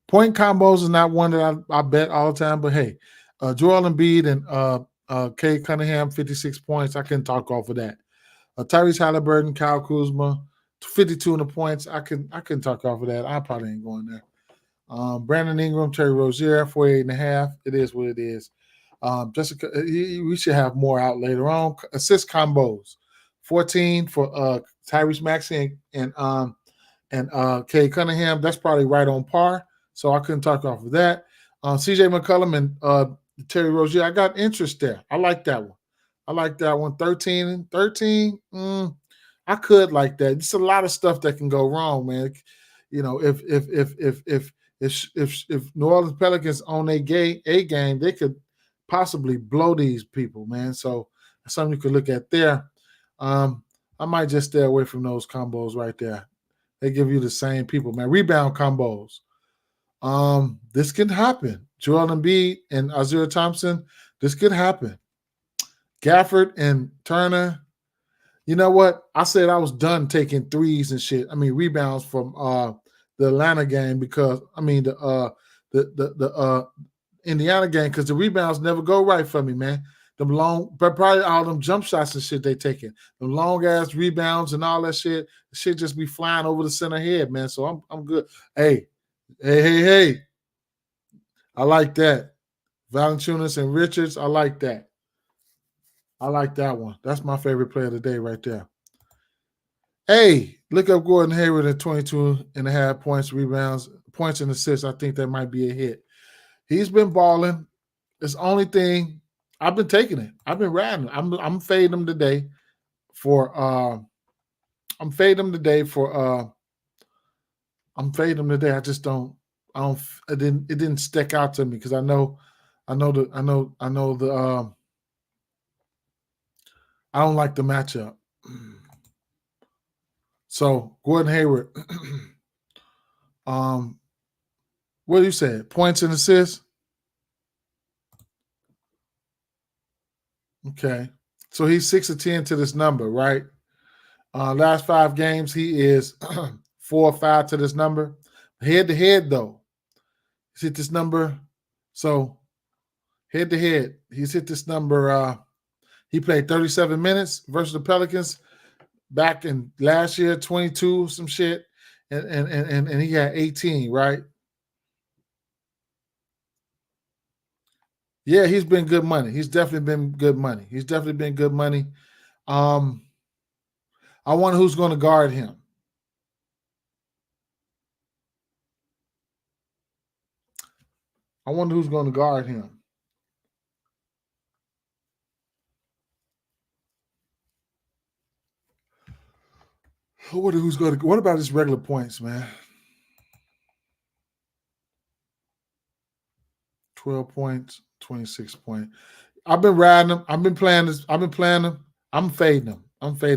point combos is not one that I bet all the time, but hey, Joel Embiid and Kay Cunningham, 56 points. I can talk off of that. Tyrese Halliburton, Kyle Kuzma, 52 in the points. I can talk off of that. I probably ain't going there. Brandon Ingram, Terry Rozier, 48.5. It is what it is. Jessica, we should have more out later on. Assist combos, 14 for Tyrese Maxey and Kay Cunningham. That's probably right on par. So I couldn't talk off of that. CJ McCollum and Terry Rozier, I got interest there. I like that one. 13 and 13. I could like that. It's a lot of stuff that can go wrong, man. If New Orleans Pelicans own a game, they could possibly blow these people, man. So that's something you could look at there. I might just stay away from those combos right there. They give you the same people, man. Rebound combos. This can happen. Joel Embiid and Isaiah Thompson, this could happen. Gafford and Turner. You know what? I said I was done taking threes and shit. I mean rebounds from the Atlanta game because the Indiana game because the rebounds never go right for me, man. But probably all them jump shots and shit they taking. The long ass rebounds and all that shit. The shit just be flying over the center head, man. So I'm good. Hey. I like that. Valanciunas and Richards, I like that. I like that one. That's my favorite player of the day right there. Hey, look up Gordon Hayward at 22.5 points, rebounds, points and assists. I think that might be a hit. He's been balling. It's the only thing I've been taking it. I've been riding. I'm fading them today for I'm fading them today for I'm fading them today. I just don't it didn't stick out to me because I know the I don't like the matchup. So Gordon Hayward, what do you say? Points and assists? Okay. So he's 6 of 10 to this number, right? Last 5 games, he is 4 or 5 to this number. Head to head, though, he's hit this number. So head to head, he's hit this number. He played 37 minutes versus the Pelicans back in last year, 22, some shit, and he had 18, right? Yeah, he's been good money. He's definitely been good money. I wonder who's going to guard him. I wonder who's going to guard him. What about his regular points, man? 12 points, 26 points. I've been riding him. I've been playing this. I'm fading him. I'm fading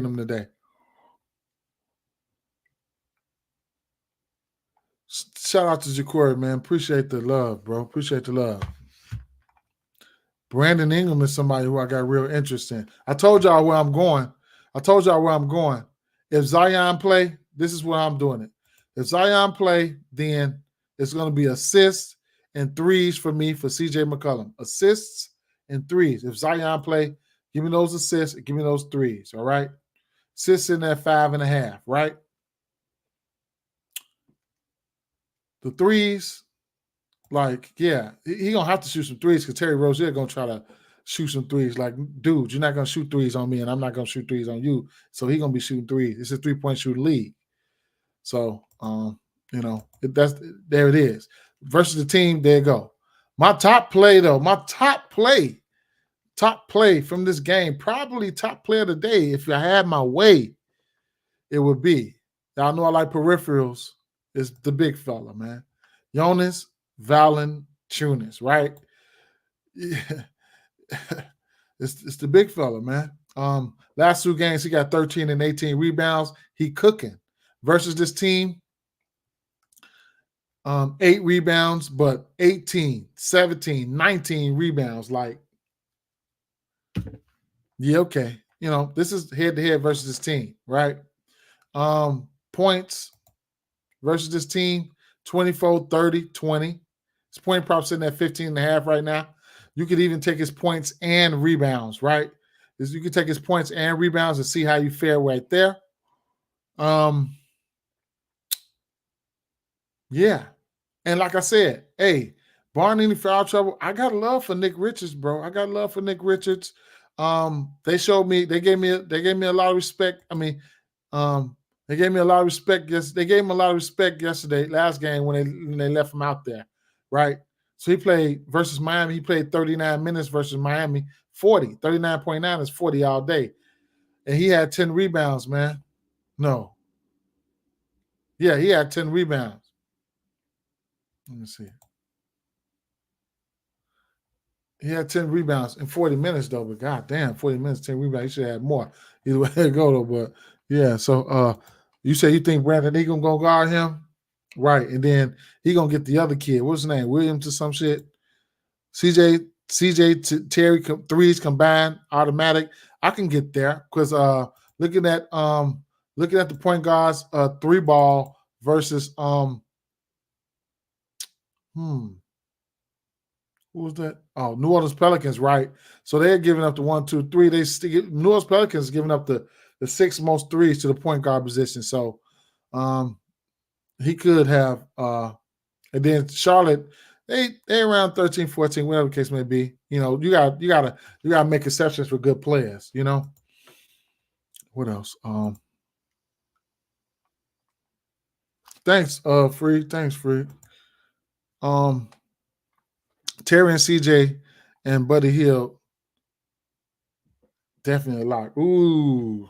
him today. Shout out to Ja'Cory, man. Appreciate the love, bro. Appreciate the love. Brandon Ingram is somebody who I got real interest in. I told y'all where I'm going. If Zion play, this is where I'm doing it. If Zion play, then it's going to be assists and threes for me for CJ McCollum. Assists and threes. If Zion play, give me those assists and give me those threes, all right? Assists in that 5.5, right? The threes, like, yeah, he going to have to shoot some threes because Terry Rozier going to try to shoot some threes. Like, dude, you're not going to shoot threes on me and I'm not going to shoot threes on you. So he's going to be shooting threes. It's a 3-point shooting league. So, there it is. Versus the team, there you go. My top play from this game, probably top play of the day, if I had my way, it would be. Y'all know I like peripherals. It's the big fella, man. Jonas Valanciunas, right? Yeah. It's the big fella, man. Last 2 games, he got 13 and 18 rebounds. He cooking. Versus this team, 8 rebounds, but 18, 17, 19 rebounds. Like, yeah, okay. This is head-to-head versus this team, right? Points versus this team, 24, 30, 20. His point prop sitting at 15.5 right now. You could even take his points and rebounds, right? You could take his points and rebounds and see how you fare right there. Yeah. And like I said, hey, barring any foul trouble, I got love for Nick Richards, bro. They gave me a lot of respect. I mean, they gave me a lot of respect. Yes, they gave him a lot of respect yesterday, last game when they left him out there, right? So he played versus Miami. He played 39 minutes versus Miami, 40. 39.9 is 40 all day. And he had 10 rebounds, man. No. Yeah, he had 10 rebounds. Let me see. He had 10 rebounds in 40 minutes, though. But goddamn, 40 minutes, 10 rebounds. He should have had more. Either way to go, though. But yeah, so you say you think Brandon Ingram gonna guard him? Right. And then he gonna get the other kid. What's his name? Williams or some shit. CJ Terry threes combined, automatic. I can get there because looking at the point guards 3-ball versus who was that? Oh, New Orleans Pelicans, right? So they're giving up the 1, 2, 3. New Orleans Pelicans giving up the 6 most threes to the point guard position. So he could have and then Charlotte, they around 13, 14, whatever the case may be. You gotta make exceptions for good players, What else? Thanks, Free. Thanks, Free. Terry and CJ and Buddy Hield Definitely a lock. Ooh.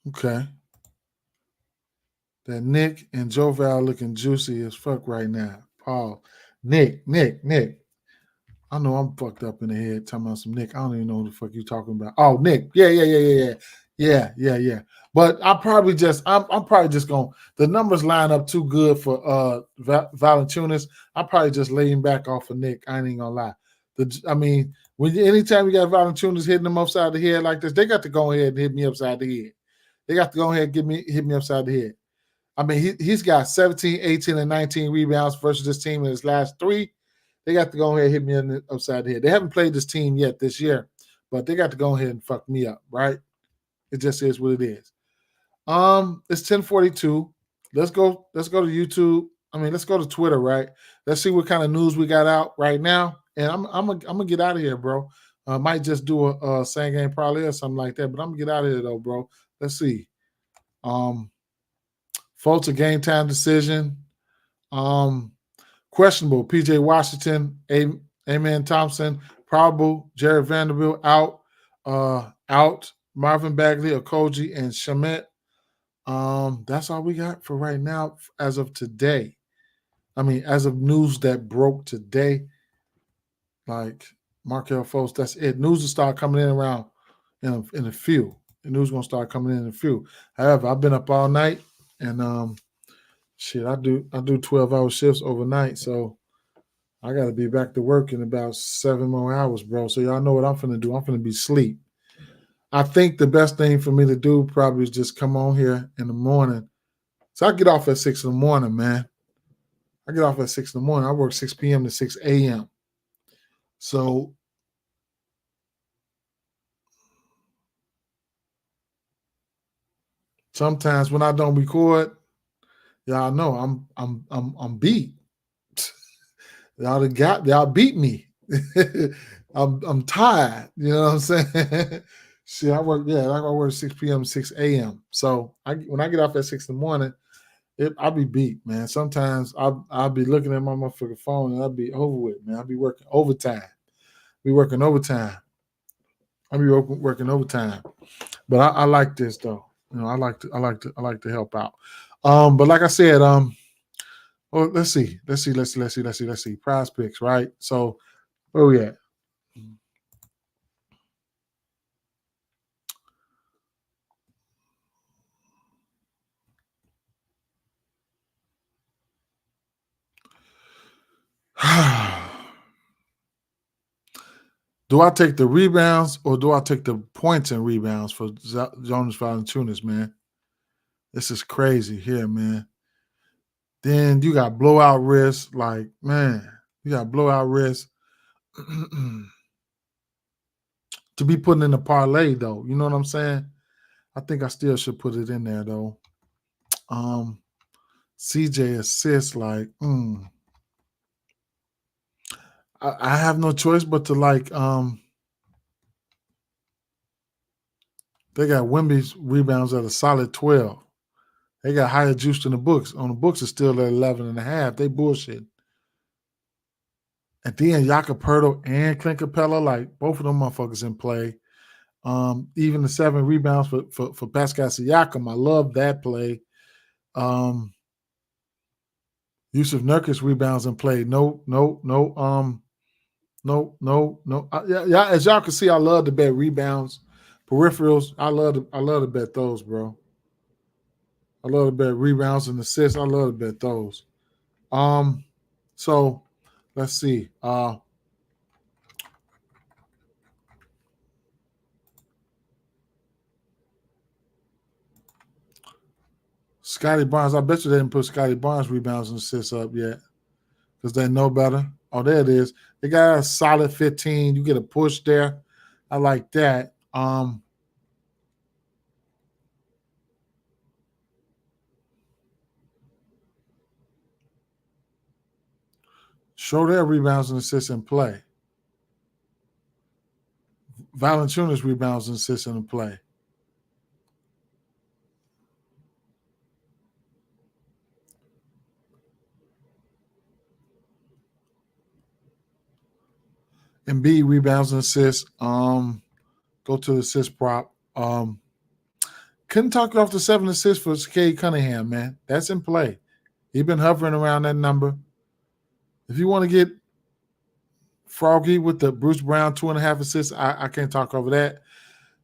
Okay. That Nick and Joe Val looking juicy as fuck right now. Paul. Nick. I know I'm fucked up in the head talking about some Nick. I don't even know who the fuck you talking about. Oh, Nick. Yeah. But I'm probably just gonna, the numbers line up too good for Valanciunas. I'm probably just laying back off of Nick. I ain't even gonna lie. Anytime you got Valanciunas hitting them upside the head like this, they got to go ahead and hit me upside the head. They got to go ahead and hit me upside the head. I mean, he's got 17, 18, and 19 rebounds versus this team in his last three. They got to go ahead and hit me upside the head. They haven't played this team yet this year, but they got to go ahead and fuck me up, right? It just is what it is. It's 10:42. Let's go to YouTube. Let's go to Twitter, right? Let's see what kind of news we got out right now. And I'm gonna get out of here, bro. Might just do a same game parlay or something like that, but I'm gonna get out of here though, bro. Let's see. Fultz, a game time decision. Questionable. PJ Washington, Amen Thompson, probable. Jared Vanderbilt out. Out. Marvin Bagley, Okogie, and Shamet. That's all we got for right now as of today. As of news that broke today. Like Markel Fultz, that's it. News will start coming in around in a few. The news gonna start coming in a few. However, I've been up all night and I do 12-hour shifts overnight, so I got to be back to work in about 7 more hours, bro. So y'all know what I'm finna do. I'm finna be asleep. I think the best thing for me to do probably is just come on here in the morning. So I get off at 6 in the morning, man. I get off at 6 in the morning. I work 6 p.m. to 6 a.m. So sometimes when I don't record, y'all know I'm beat. Y'all beat me. I'm tired. You know what I'm saying? See, I work 6 p.m. 6 a.m. So when I get off at 6 in the morning, I'll be beat, man. Sometimes I'll be looking at my motherfucking phone and I'll be over with, man. I'll be working overtime. I'll be working overtime. But I like this though. I like to help out. But like I said, well, let's see. PrizePicks, right? So where we at? Do I take the rebounds or do I take the points and rebounds for Jonas Valanciunas, man? This is crazy here, man. Then you got blowout risk. Like, man, you got blowout risk to be putting in a parlay, though. You know what I'm saying? I think I still should put it in there, though. CJ assists, like, I have no choice but to like. They got Wemby's rebounds at a solid 12. They got higher juice than the books. On the books, it's still at 11 and a half. They bullshit. And then Jakob Poeltl and Clint Capella, like both of them motherfuckers in play. Even the 7 rebounds for Pascal Siakam, I love that play. Yusuf Nurkic rebounds in play. No. Yeah. As y'all can see, I love to bet rebounds, peripherals. I love to bet those, bro. I love to bet rebounds and assists. I love to bet those. So let's see. Scotty Barnes, I bet you they didn't put Scotty Barnes rebounds and assists up yet because they know better. Oh, there it is. They got a solid 15. You get a push there. I like that. Show their rebounds and assists in play. Valanciunas rebounds and assists in play. Embiid rebounds and assists. Go to the assist prop. Couldn't talk you off the 7 assists for Cade Cunningham, man. That's in play. He's been hovering around that number. If you want to get froggy with the Bruce Brown 2.5 assists, I can't talk over that.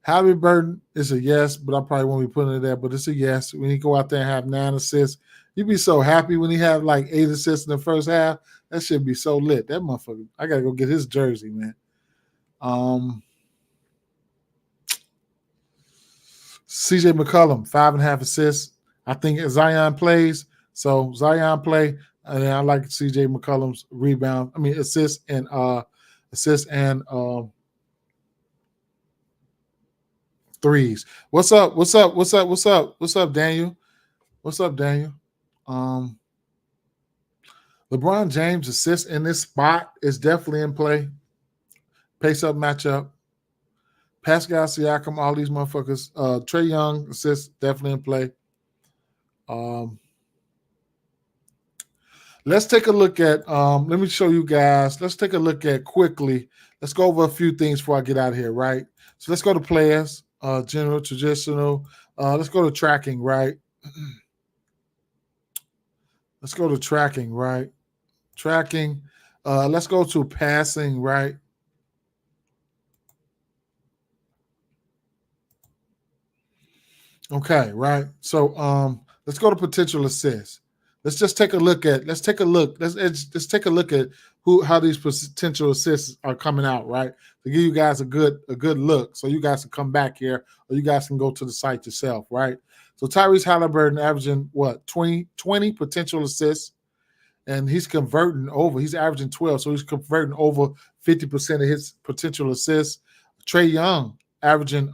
Halliburton is a yes, but I probably won't be putting it there, but it's a yes. When he go out there and have 9 assists, you'd be so happy when he have like 8 assists in the first half. That should be so lit. That motherfucker, I got to go get his jersey, man. CJ McCollum, 5.5 assists. I think Zion plays, so Zion play, and I like CJ McCollum's assist and threes. What's up, Daniel? What's up, Daniel? LeBron James assist in this spot is definitely in play. Pace up matchup. Pascal Siakam, all these motherfuckers. Trae Young assist definitely in play. Let's take a look at. Let me show you guys. Let's take a look at quickly. Let's go over a few things before I get out of here, right? So let's go to players, general, traditional. Let's go to tracking, right? Let's go to tracking, right? Tracking. Let's go to passing, right? Okay, right. So let's go to potential assists. Let's just take a look at. Let's take a look at how these potential assists are coming out, right? To give you guys a good look, so you guys can come back here, or you guys can go to the site yourself, right? So Tyrese Halliburton averaging what 20 potential assists, and he's converting over. He's averaging 12, so he's converting over 50% of his potential assists. Trae Young averaging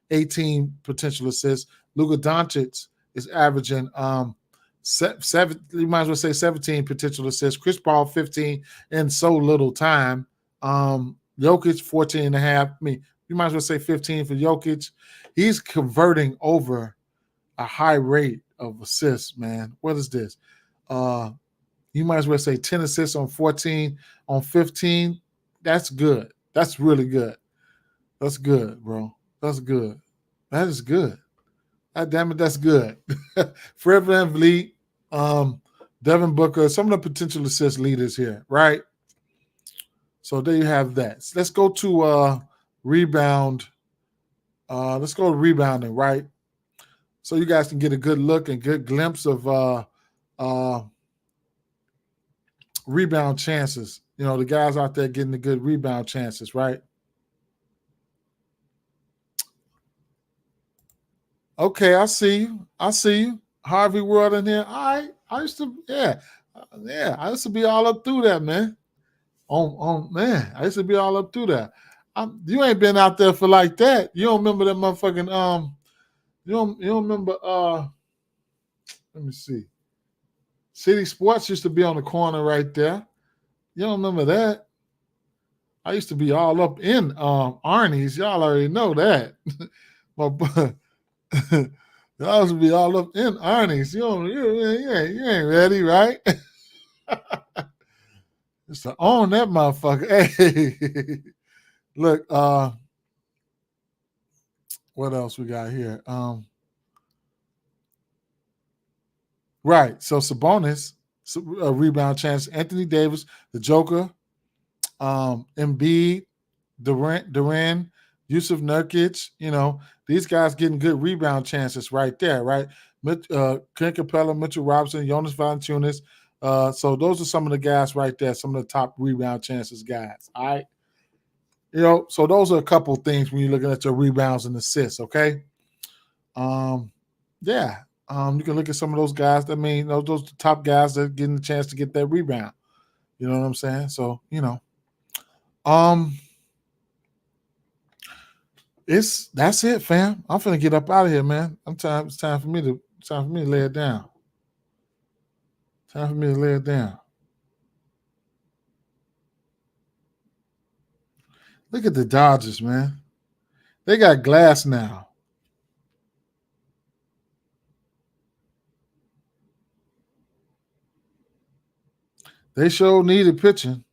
18 potential assists. Luka Doncic is averaging you might as well say 17 potential assists. Chris Paul 15 in so little time. Jokic 14 and a half. You might as well say 15 for Jokic. He's converting over a high rate of assists, man. What is this? You might as well say 10 assists on 14 on 15. That's good. That's really good. That's good, bro. That's good. That is good. God damn it, that's good. Fred VanVleet, Devin Booker, some of the potential assist leaders here, right? So there you have that. So let's go to rebound. Let's go to rebounding, right? So you guys can get a good look and good glimpse of rebound chances. You know, the guys out there getting the good rebound chances, right? Okay, I see you. Harvey World in here. All right. I used to, I used to be all up through that, man. Man, I used to be all up through that. You ain't been out there for like that. You don't remember that motherfucking you don't remember let me see. City Sports used to be on the corner right there. You don't remember that? I used to be all up in Arnie's. Y'all already know that. Y'all used to be all up in Arnie's. You ain't ready, right? Just to own that motherfucker. Hey, look, what else we got here? Right. So Sabonis, a rebound chance. Anthony Davis, the Joker, Embiid, Duran, Yusuf Nurkic. You know, these guys getting good rebound chances right there, right? Clint Capella, Mitchell Robinson, Jonas Valanciunas. So those are some of the guys right there, some of the top rebound chances guys. All right. You know, so those are a couple of things when you're looking at your rebounds and assists, okay? Yeah. You can look at some of those guys. I mean, those top guys that are getting the chance to get that rebound. You know what I'm saying? So, you know. That's it, fam. I'm finna get up out of here, man. It's time for me to lay it down. Time for me to lay it down. Look at the Dodgers, man. They got glass now. They sure needed pitching.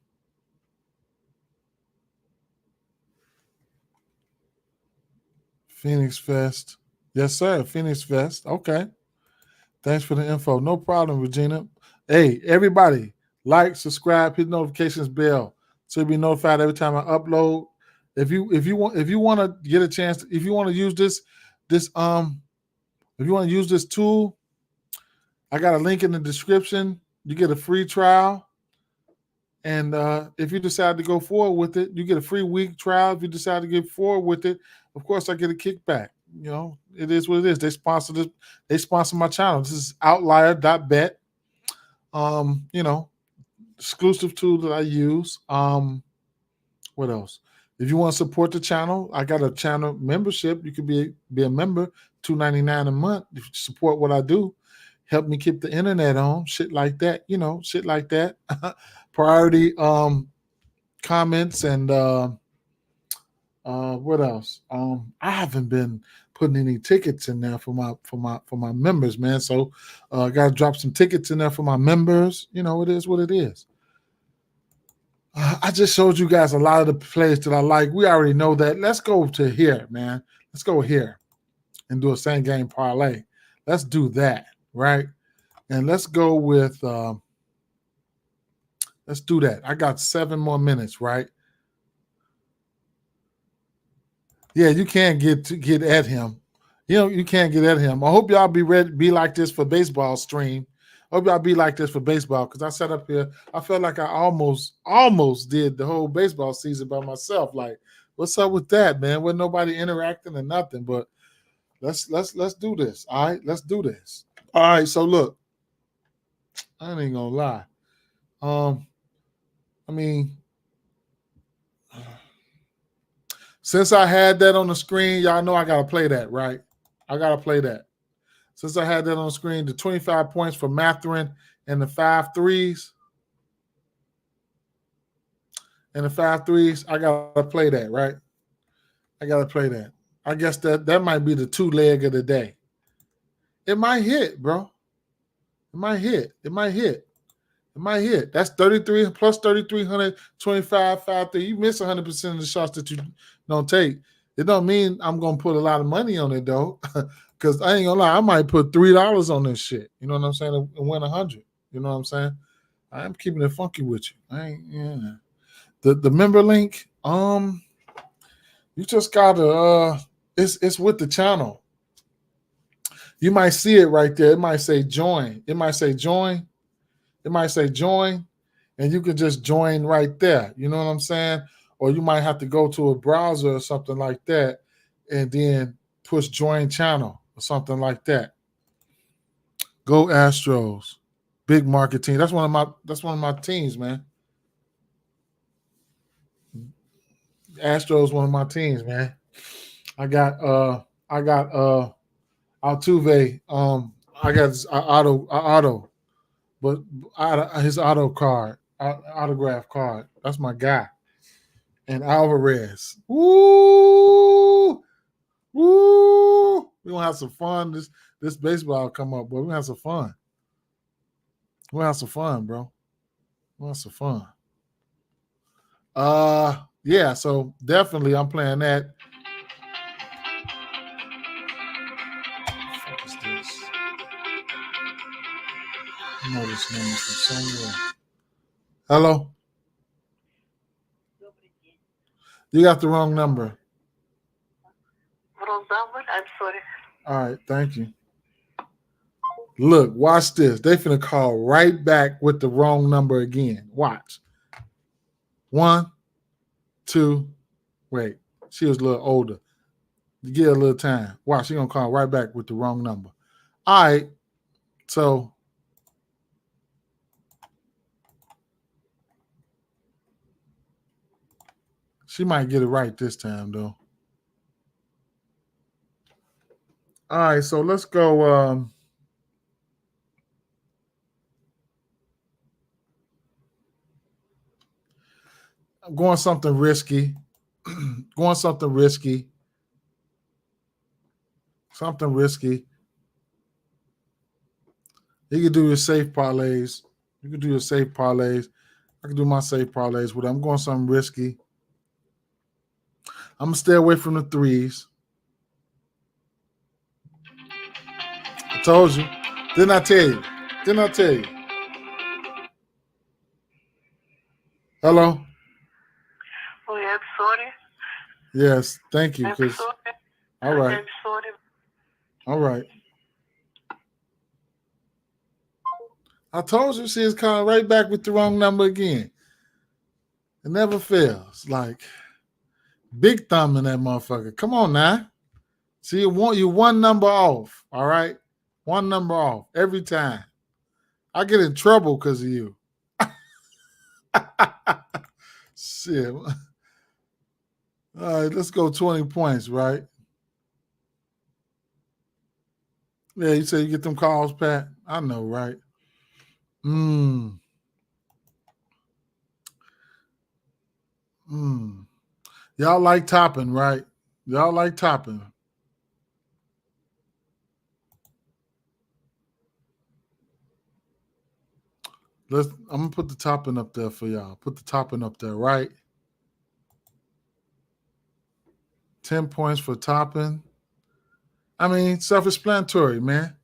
Phoenix Fest. Yes, sir. Phoenix Fest. Okay. Thanks for the info. No problem, Regina. Hey, everybody, like, subscribe, hit notifications bell so you'll be notified every time I upload. If you want to get a chance, if you want to use this if you want to use this tool, I got a link in the description. You get a free trial. And if you decide to go forward with it, you get a free week trial. If you decide to get forward with it, of course, I get a kickback. You know, it is what it is. They sponsor this. They sponsor my channel. This is outlier.bet. You know, exclusive tool that I use. What else? If you want to support the channel, I got a channel membership. You could be a member, $2.99 a month. If you support what I do, help me keep the internet on, shit like that. You know, shit like that. Priority comments and what else? I haven't been putting any tickets in there for my members, man. So I gotta drop some tickets in there for my members. You know, it is what it is. I just showed you guys a lot of the plays that I like. We already know that. Let's go to here, man. Let's go here and do a same game parlay. Let's do that, right? And let's go with let's do that. I got 7 more minutes, right? Yeah, you can't get at him. You know, you can't get at him. I hope y'all be ready, be like this for baseball stream. I hope y'all be like this for baseball because I sat up here. I felt like I almost did the whole baseball season by myself. Like, what's up with that, man? With nobody interacting or nothing. But let's do this. All right, let's do this. All right. So look, I ain't gonna lie. I mean, since I had that on the screen, y'all know I gotta play that, right? I gotta play that. Since I had that on the screen, the 25 points for Matherin and the 5 threes. And the 5 threes, I gotta play that, right? I gotta play that. I guess that might be the 2-leg of the day. It might hit, bro. It might hit. It might hit. It might hit. That's 33 plus 3,300, 25, 5, 3. You miss 100% of the shots that you don't take. It don't mean I'm gonna put a lot of money on it though. Because I ain't gonna lie, I might put $3 on this shit. You know what I'm saying? And win 100. You know what I'm saying? I am keeping it funky with you. I ain't, yeah. The member link, you just gotta it's with the channel. You might see it right there. It might say join. It might say join. It might say join, and you can just join right there. You know what I'm saying? Or you might have to go to a browser or something like that, and then push join channel or something like that. Go Astros, big market team. That's one of my teams, man. Astros, one of my teams, man. I got Altuve. I got his auto, but his autograph card. That's my guy. And Alvarez. Woo! Woo! We're gonna have some fun. This baseball come up, boy. We're gonna have some fun. We're gonna have some fun, bro. We're gonna have some fun. Yeah, so definitely I'm playing that. What the fuck is this? I know this number from somewhere. Hello? You got the wrong number. Wrong number? I'm sorry. All right, thank you. Look, watch this. They finna call right back with the wrong number again. Watch. 1, 2, wait. She was a little older. You get a little time. Watch, she gonna call right back with the wrong number. All right. So she might get it right this time, though. All right, so let's go. I'm going something risky. Going something risky. Something risky. You can do your safe parlays. You can do your safe parlays. I can do my safe parlays with it. I'm going something risky. I'm gonna stay away from the threes. Told you. Didn't I tell you? Didn't I tell you? Hello? Oh, yeah, sorry. Yes, thank you. I'm 'Cause sorry. all right. I'm sorry. All right. I told you she's calling right back with the wrong number again. It never fails. Like big thumb in that motherfucker. Come on now. See, you one number off. All right, one number off every time. I get in trouble because of you. Shit. All right, let's go 20 points, right? Yeah, you say you get them calls, Pat. I know, right? Y'all like topping, right? Y'all like topping. I'm gonna put the topping up there for y'all. Put the topping up there, right? 10 points for topping. I mean, self-explanatory, man.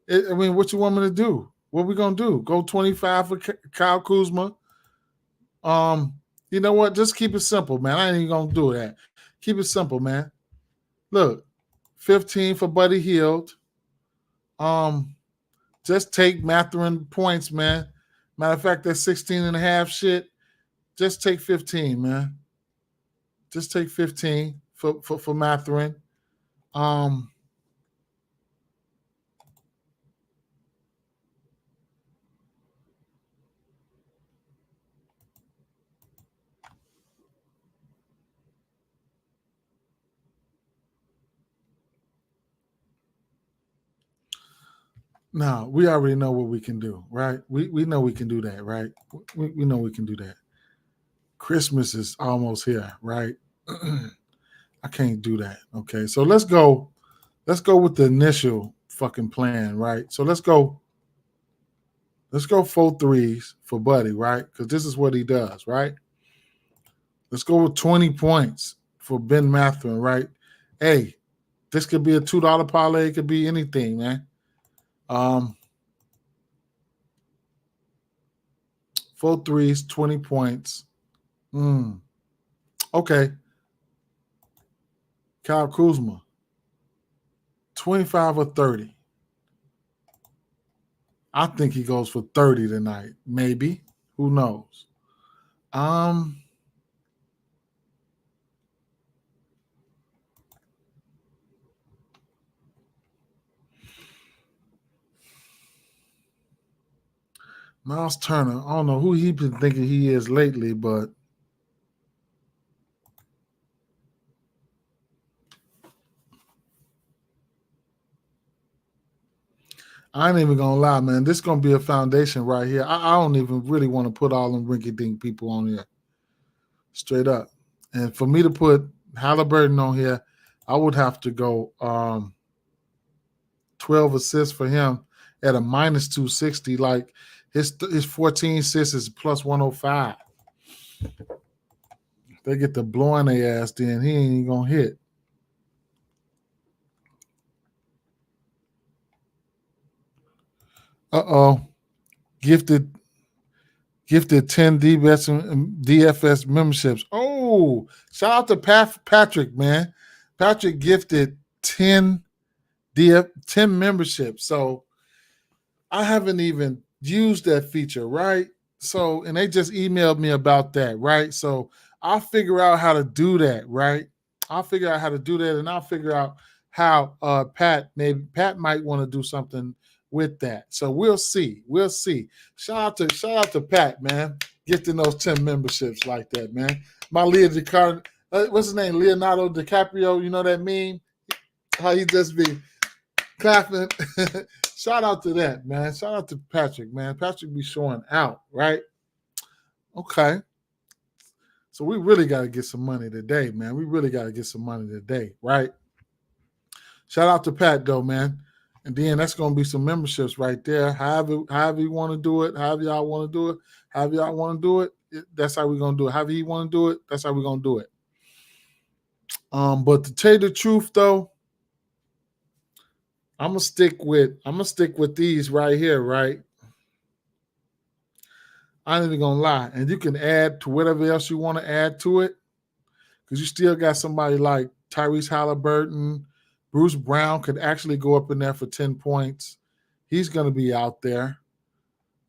What you want me to do? What we gonna do? Go 25 for Kyle Kuzma? You know what? Just keep it simple, man. I ain't even gonna do that. Keep it simple, man. Look, 15 for Buddy Hield. Just take Matherin points, man. Matter of fact, that 16 and a half shit. Just take 15, man. Just take 15 for Matherin. No, we already know what we can do, right? We know we can do that, right? We know we can do that. Christmas is almost here, right? I can't do that. Okay, so let's go with the initial fucking plan, right? So let's go 4 threes for Buddy, right? Because this is what he does, right? Let's go with 20 points for Ben Matherin, right? Hey, this could be a $2 parlay. It could be anything, man. 4 threes, 20 points. Okay. Kyle Kuzma, 25 or 30. I think he goes for 30 tonight. Maybe. Who knows? Miles Turner, I don't know who he been thinking he is lately, but I ain't even gonna lie, man. This is gonna be a foundation right here. I don't even really want to put all them rinky-dink people on here. Straight up. And for me to put Halliburton on here, I would have to go 12 assists for him at a minus 260. Like his 14 assists is plus 105. If they get the blowing their ass, then he ain't gonna hit. Gifted 10 DFS memberships. Oh, shout out to Patrick, man. Patrick gifted 10 memberships. So I haven't even used that feature, right? So, and they just emailed me about that, right? So I'll figure out how to do that, right? I'll figure out how to do that, and I'll figure out how Pat might want to do something with that. So we'll see. We'll see. Shout out to Pat, man. Getting those 10 memberships like that, man. My what's his name? Leonardo DiCaprio, you know that meme? How he just be clapping. Shout out to that, man. Shout out to Patrick, man. Patrick be showing out, right? Okay. So we really got to get some money today, man. We really got to get some money today, right? Shout out to Pat, though, man. And then that's going to be some memberships right there. However you want to do it, however y'all want to do it, however y'all want to do it, that's how we're going to do it. However you want to do it, that's how we're going to do it. But to tell you the truth, though, I'm gonna stick with these right here, right? I ain't even gonna lie. And you can add to whatever else you want to add to it. Because you still got somebody like Tyrese Halliburton, Bruce Brown could actually go up in there for 10 points. He's gonna be out there.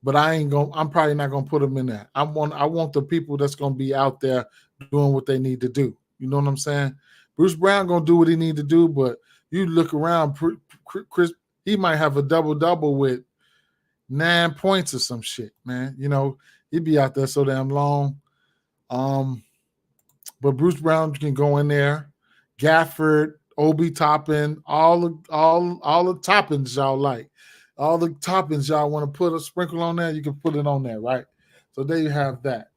But I'm probably not gonna put him in there. I want the people that's gonna be out there doing what they need to do. You know what I'm saying? Bruce Brown gonna do what he need to do, but you look around, Chris, he might have a double with 9 points or some shit, man. You know, he'd be out there so damn long. But Bruce Brown can go in there. Gafford, Obi Toppin, all the toppings y'all like. All the toppings y'all want to put a sprinkle on there, you can put it on there, right? So there you have that.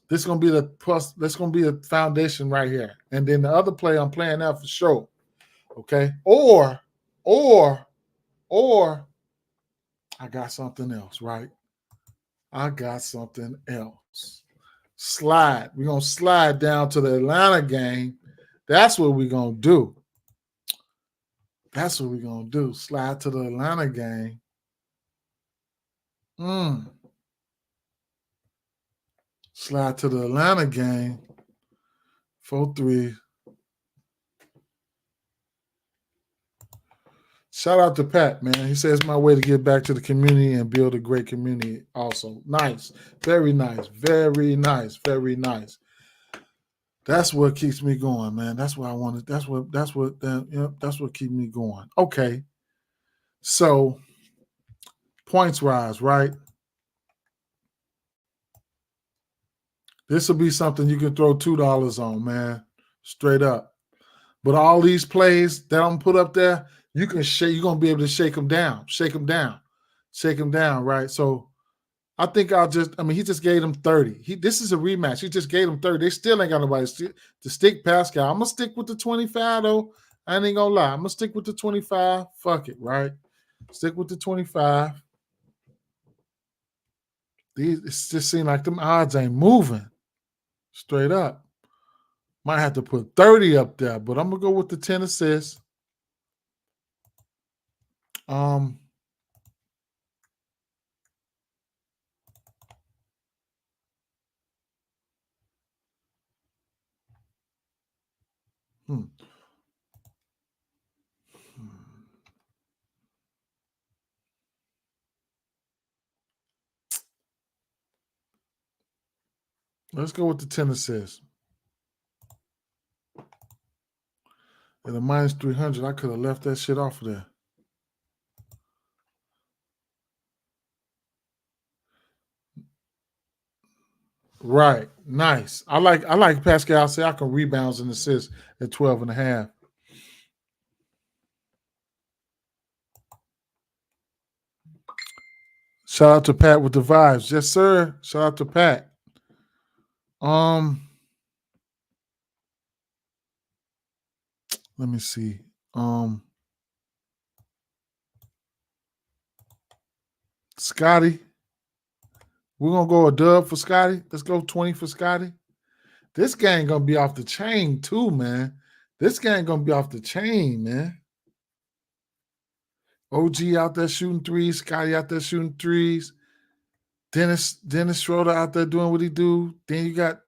This is gonna be that's gonna be a foundation right here. And then the other play I'm playing out for sure. Okay. Or I got something else, right? I got something else. Slide. We're gonna slide down to the Atlanta game. That's what we're gonna do. That's what we're gonna do. Slide to the Atlanta game. Slide to the Atlanta game. 4-3. Shout out to Pat, man. He says my way to give back to the community and build a great community also. Nice. Very nice. Very nice. Very nice. That's what keeps me going, man. That's what I wanted. That's what keeps me going. Okay. So points rise, right? This will be something you can throw $2 on, man. Straight up. But all these plays that I'm put up there, you're gonna be able to shake them down, right? So I think he just gave them 30. This is a rematch. He just gave them 30. They still ain't got nobody to stick Pascal. I'm gonna stick with the 25 though. I ain't gonna lie. I'm gonna stick with the 25. Fuck it, right? Stick with the 25. It just seems like them odds ain't moving. Straight up. Might have to put 30 up there, but I'm gonna go with the 10 assists. Let's go with the 10 assists. At a minus 300, I could have left that shit off of there. Right. Nice. I like Pascal. Say I can rebounds and assists at 12.5. Shout out to Pat with the vibes. Yes, sir. Shout out to Pat. Let me see. Scotty. We're gonna go a dub for Scotty. Let's go 20 for Scotty. This game gonna be off the chain too, man. This game gonna be off the chain, man. OG out there shooting threes. Scotty out there shooting threes. Dennis Schroeder out there doing what he do. Then you got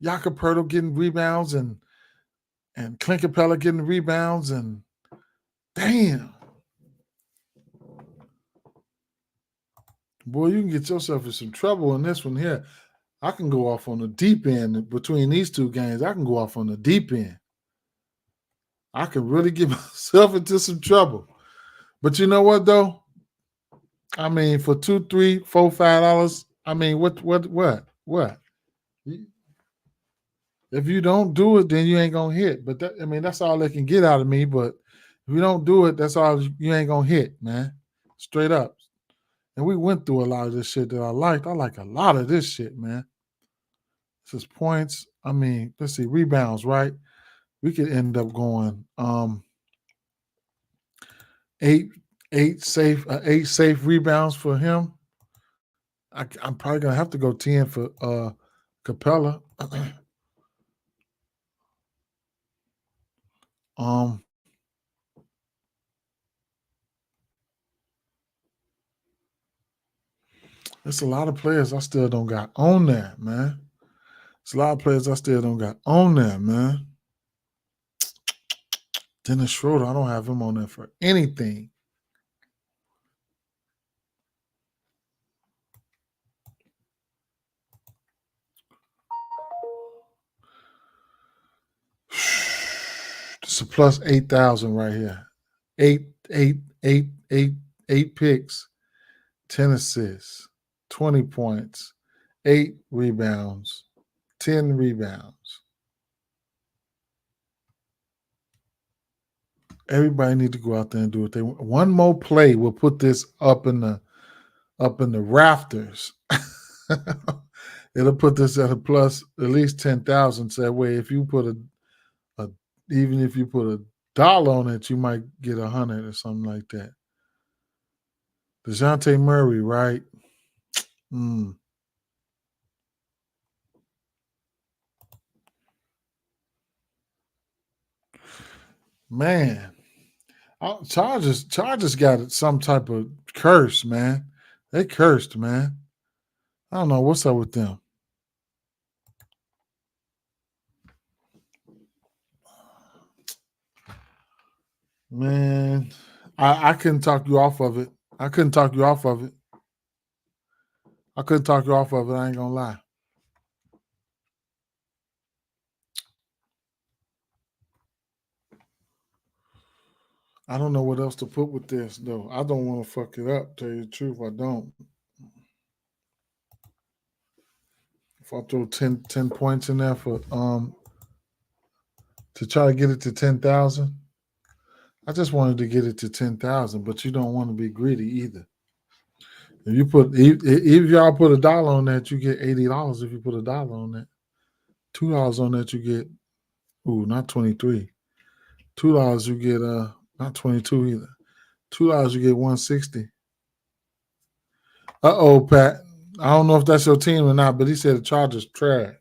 Jakob Poeltl getting rebounds and Clint Capella getting rebounds and damn. Boy, you can get yourself in some trouble in this one here. I can go off on the deep end between these two games. I can go off on the deep end. I can really get myself into some trouble. But you know what, though? I mean, for $2, $3, $4, $5, I mean, what? If you don't do it, then you ain't gonna hit. But that's all they can get out of me. But if you don't do it, that's all you ain't gonna hit, man. Straight up. And we went through a lot of this shit that I liked. I like a lot of this shit, man. This is points. I mean, let's see, rebounds, right? We could end up going eight safe rebounds for him. I'm probably gonna have to go 10 for Capella. There's a lot of players I still don't got on there, man. There's a lot of players I still don't got on there, man. Dennis Schroeder, I don't have him on there for anything. It's a plus 8,000 right here. 8 picks, 10 assists, 20 points, 8 rebounds, 10 rebounds. Everybody need to go out there and do what they want. One more play will put this up in the rafters. It'll put this at a plus at least 10,000. So that way, if you put even if you put $1 on it, you might get 100 or something like that. DeJounte Murray, right? Man, Chargers got some type of curse, man. They cursed, man. I don't know what's up with them. Man, I couldn't talk you off of it. I ain't gonna lie. I don't know what else to put with this, though. I don't want to fuck it up, tell you the truth. I don't. If I throw 10 points in there for to try to get it to 10,000, I just wanted to get it to 10,000, but you don't want to be greedy either. If you put if y'all put $1 on that, you get $80. If you put $1 on that, $2 on that, you get not 23. $2 you get not 22 either. $2 you get 160. Pat. I don't know if that's your team or not, but he said the Chargers trash.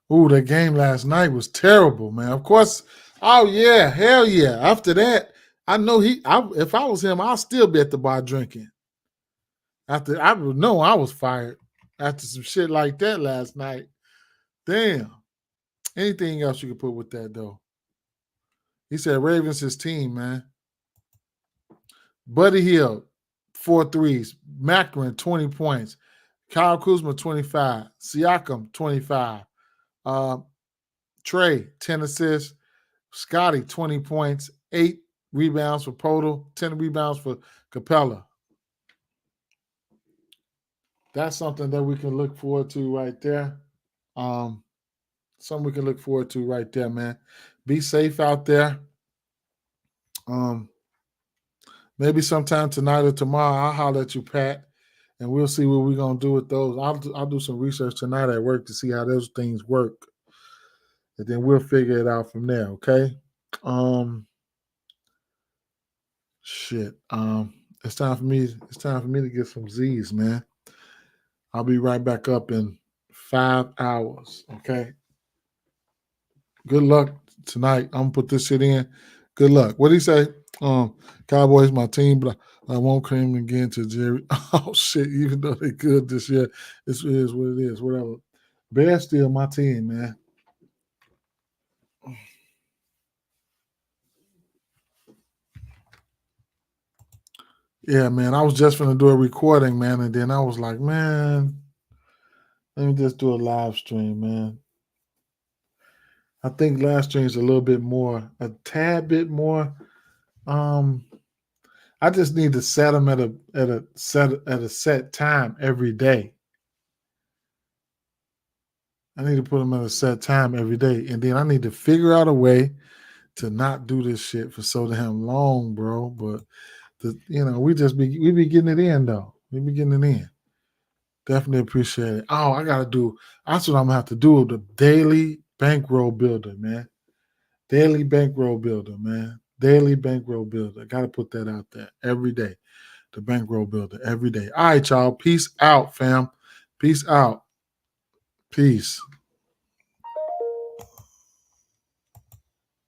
That game last night was terrible, man. Of course. Oh yeah, hell yeah. After that, I know if I was him, I'll still be at the bar drinking. After I would know I was fired after some shit like that last night. Damn. Anything else you could put with that though? He said Ravens his team, man. Buddy Hield, 4 threes. Macron, 20 points. Kyle Kuzma, 25. Siakam, 25. Trey, 10 assists. Scotty, 20 points. 8 rebounds for Podol. 10 rebounds for Capella. That's something that we can look forward to right there. Something we can look forward to right there, man. Be safe out there. Maybe sometime tonight or tomorrow, I'll holler at you, Pat, and we'll see what we're going to do with those. I'll do some research tonight at work to see how those things work. And then we'll figure it out from there, okay? It's time for me to get some Z's, man. I'll be right back up in 5 hours, okay? Good luck tonight. I'm going to put this shit in. Good luck. What did he say? Cowboys my team, but I won't claim again to Jerry. Oh shit! Even though they good this year, this is what it is. Whatever. Bears still my team, man. Yeah, man. I was just gonna do a recording, man, and then I was like, man, let me just do a live stream, man. I think live stream is a tad bit more. I just need to set them at a set time every day. I need to put them at a set time every day, and then I need to figure out a way to not do this shit for so damn long, bro. But we be getting it in though. We be getting it in. Definitely appreciate it. Oh, that's what I'm gonna have to do. The daily bankroll builder, man. Daily bankroll builder, man. Daily bankroll builder. Gotta put that out there every day. The bankroll builder every day. All right, y'all. Peace out, fam. Peace out. Peace.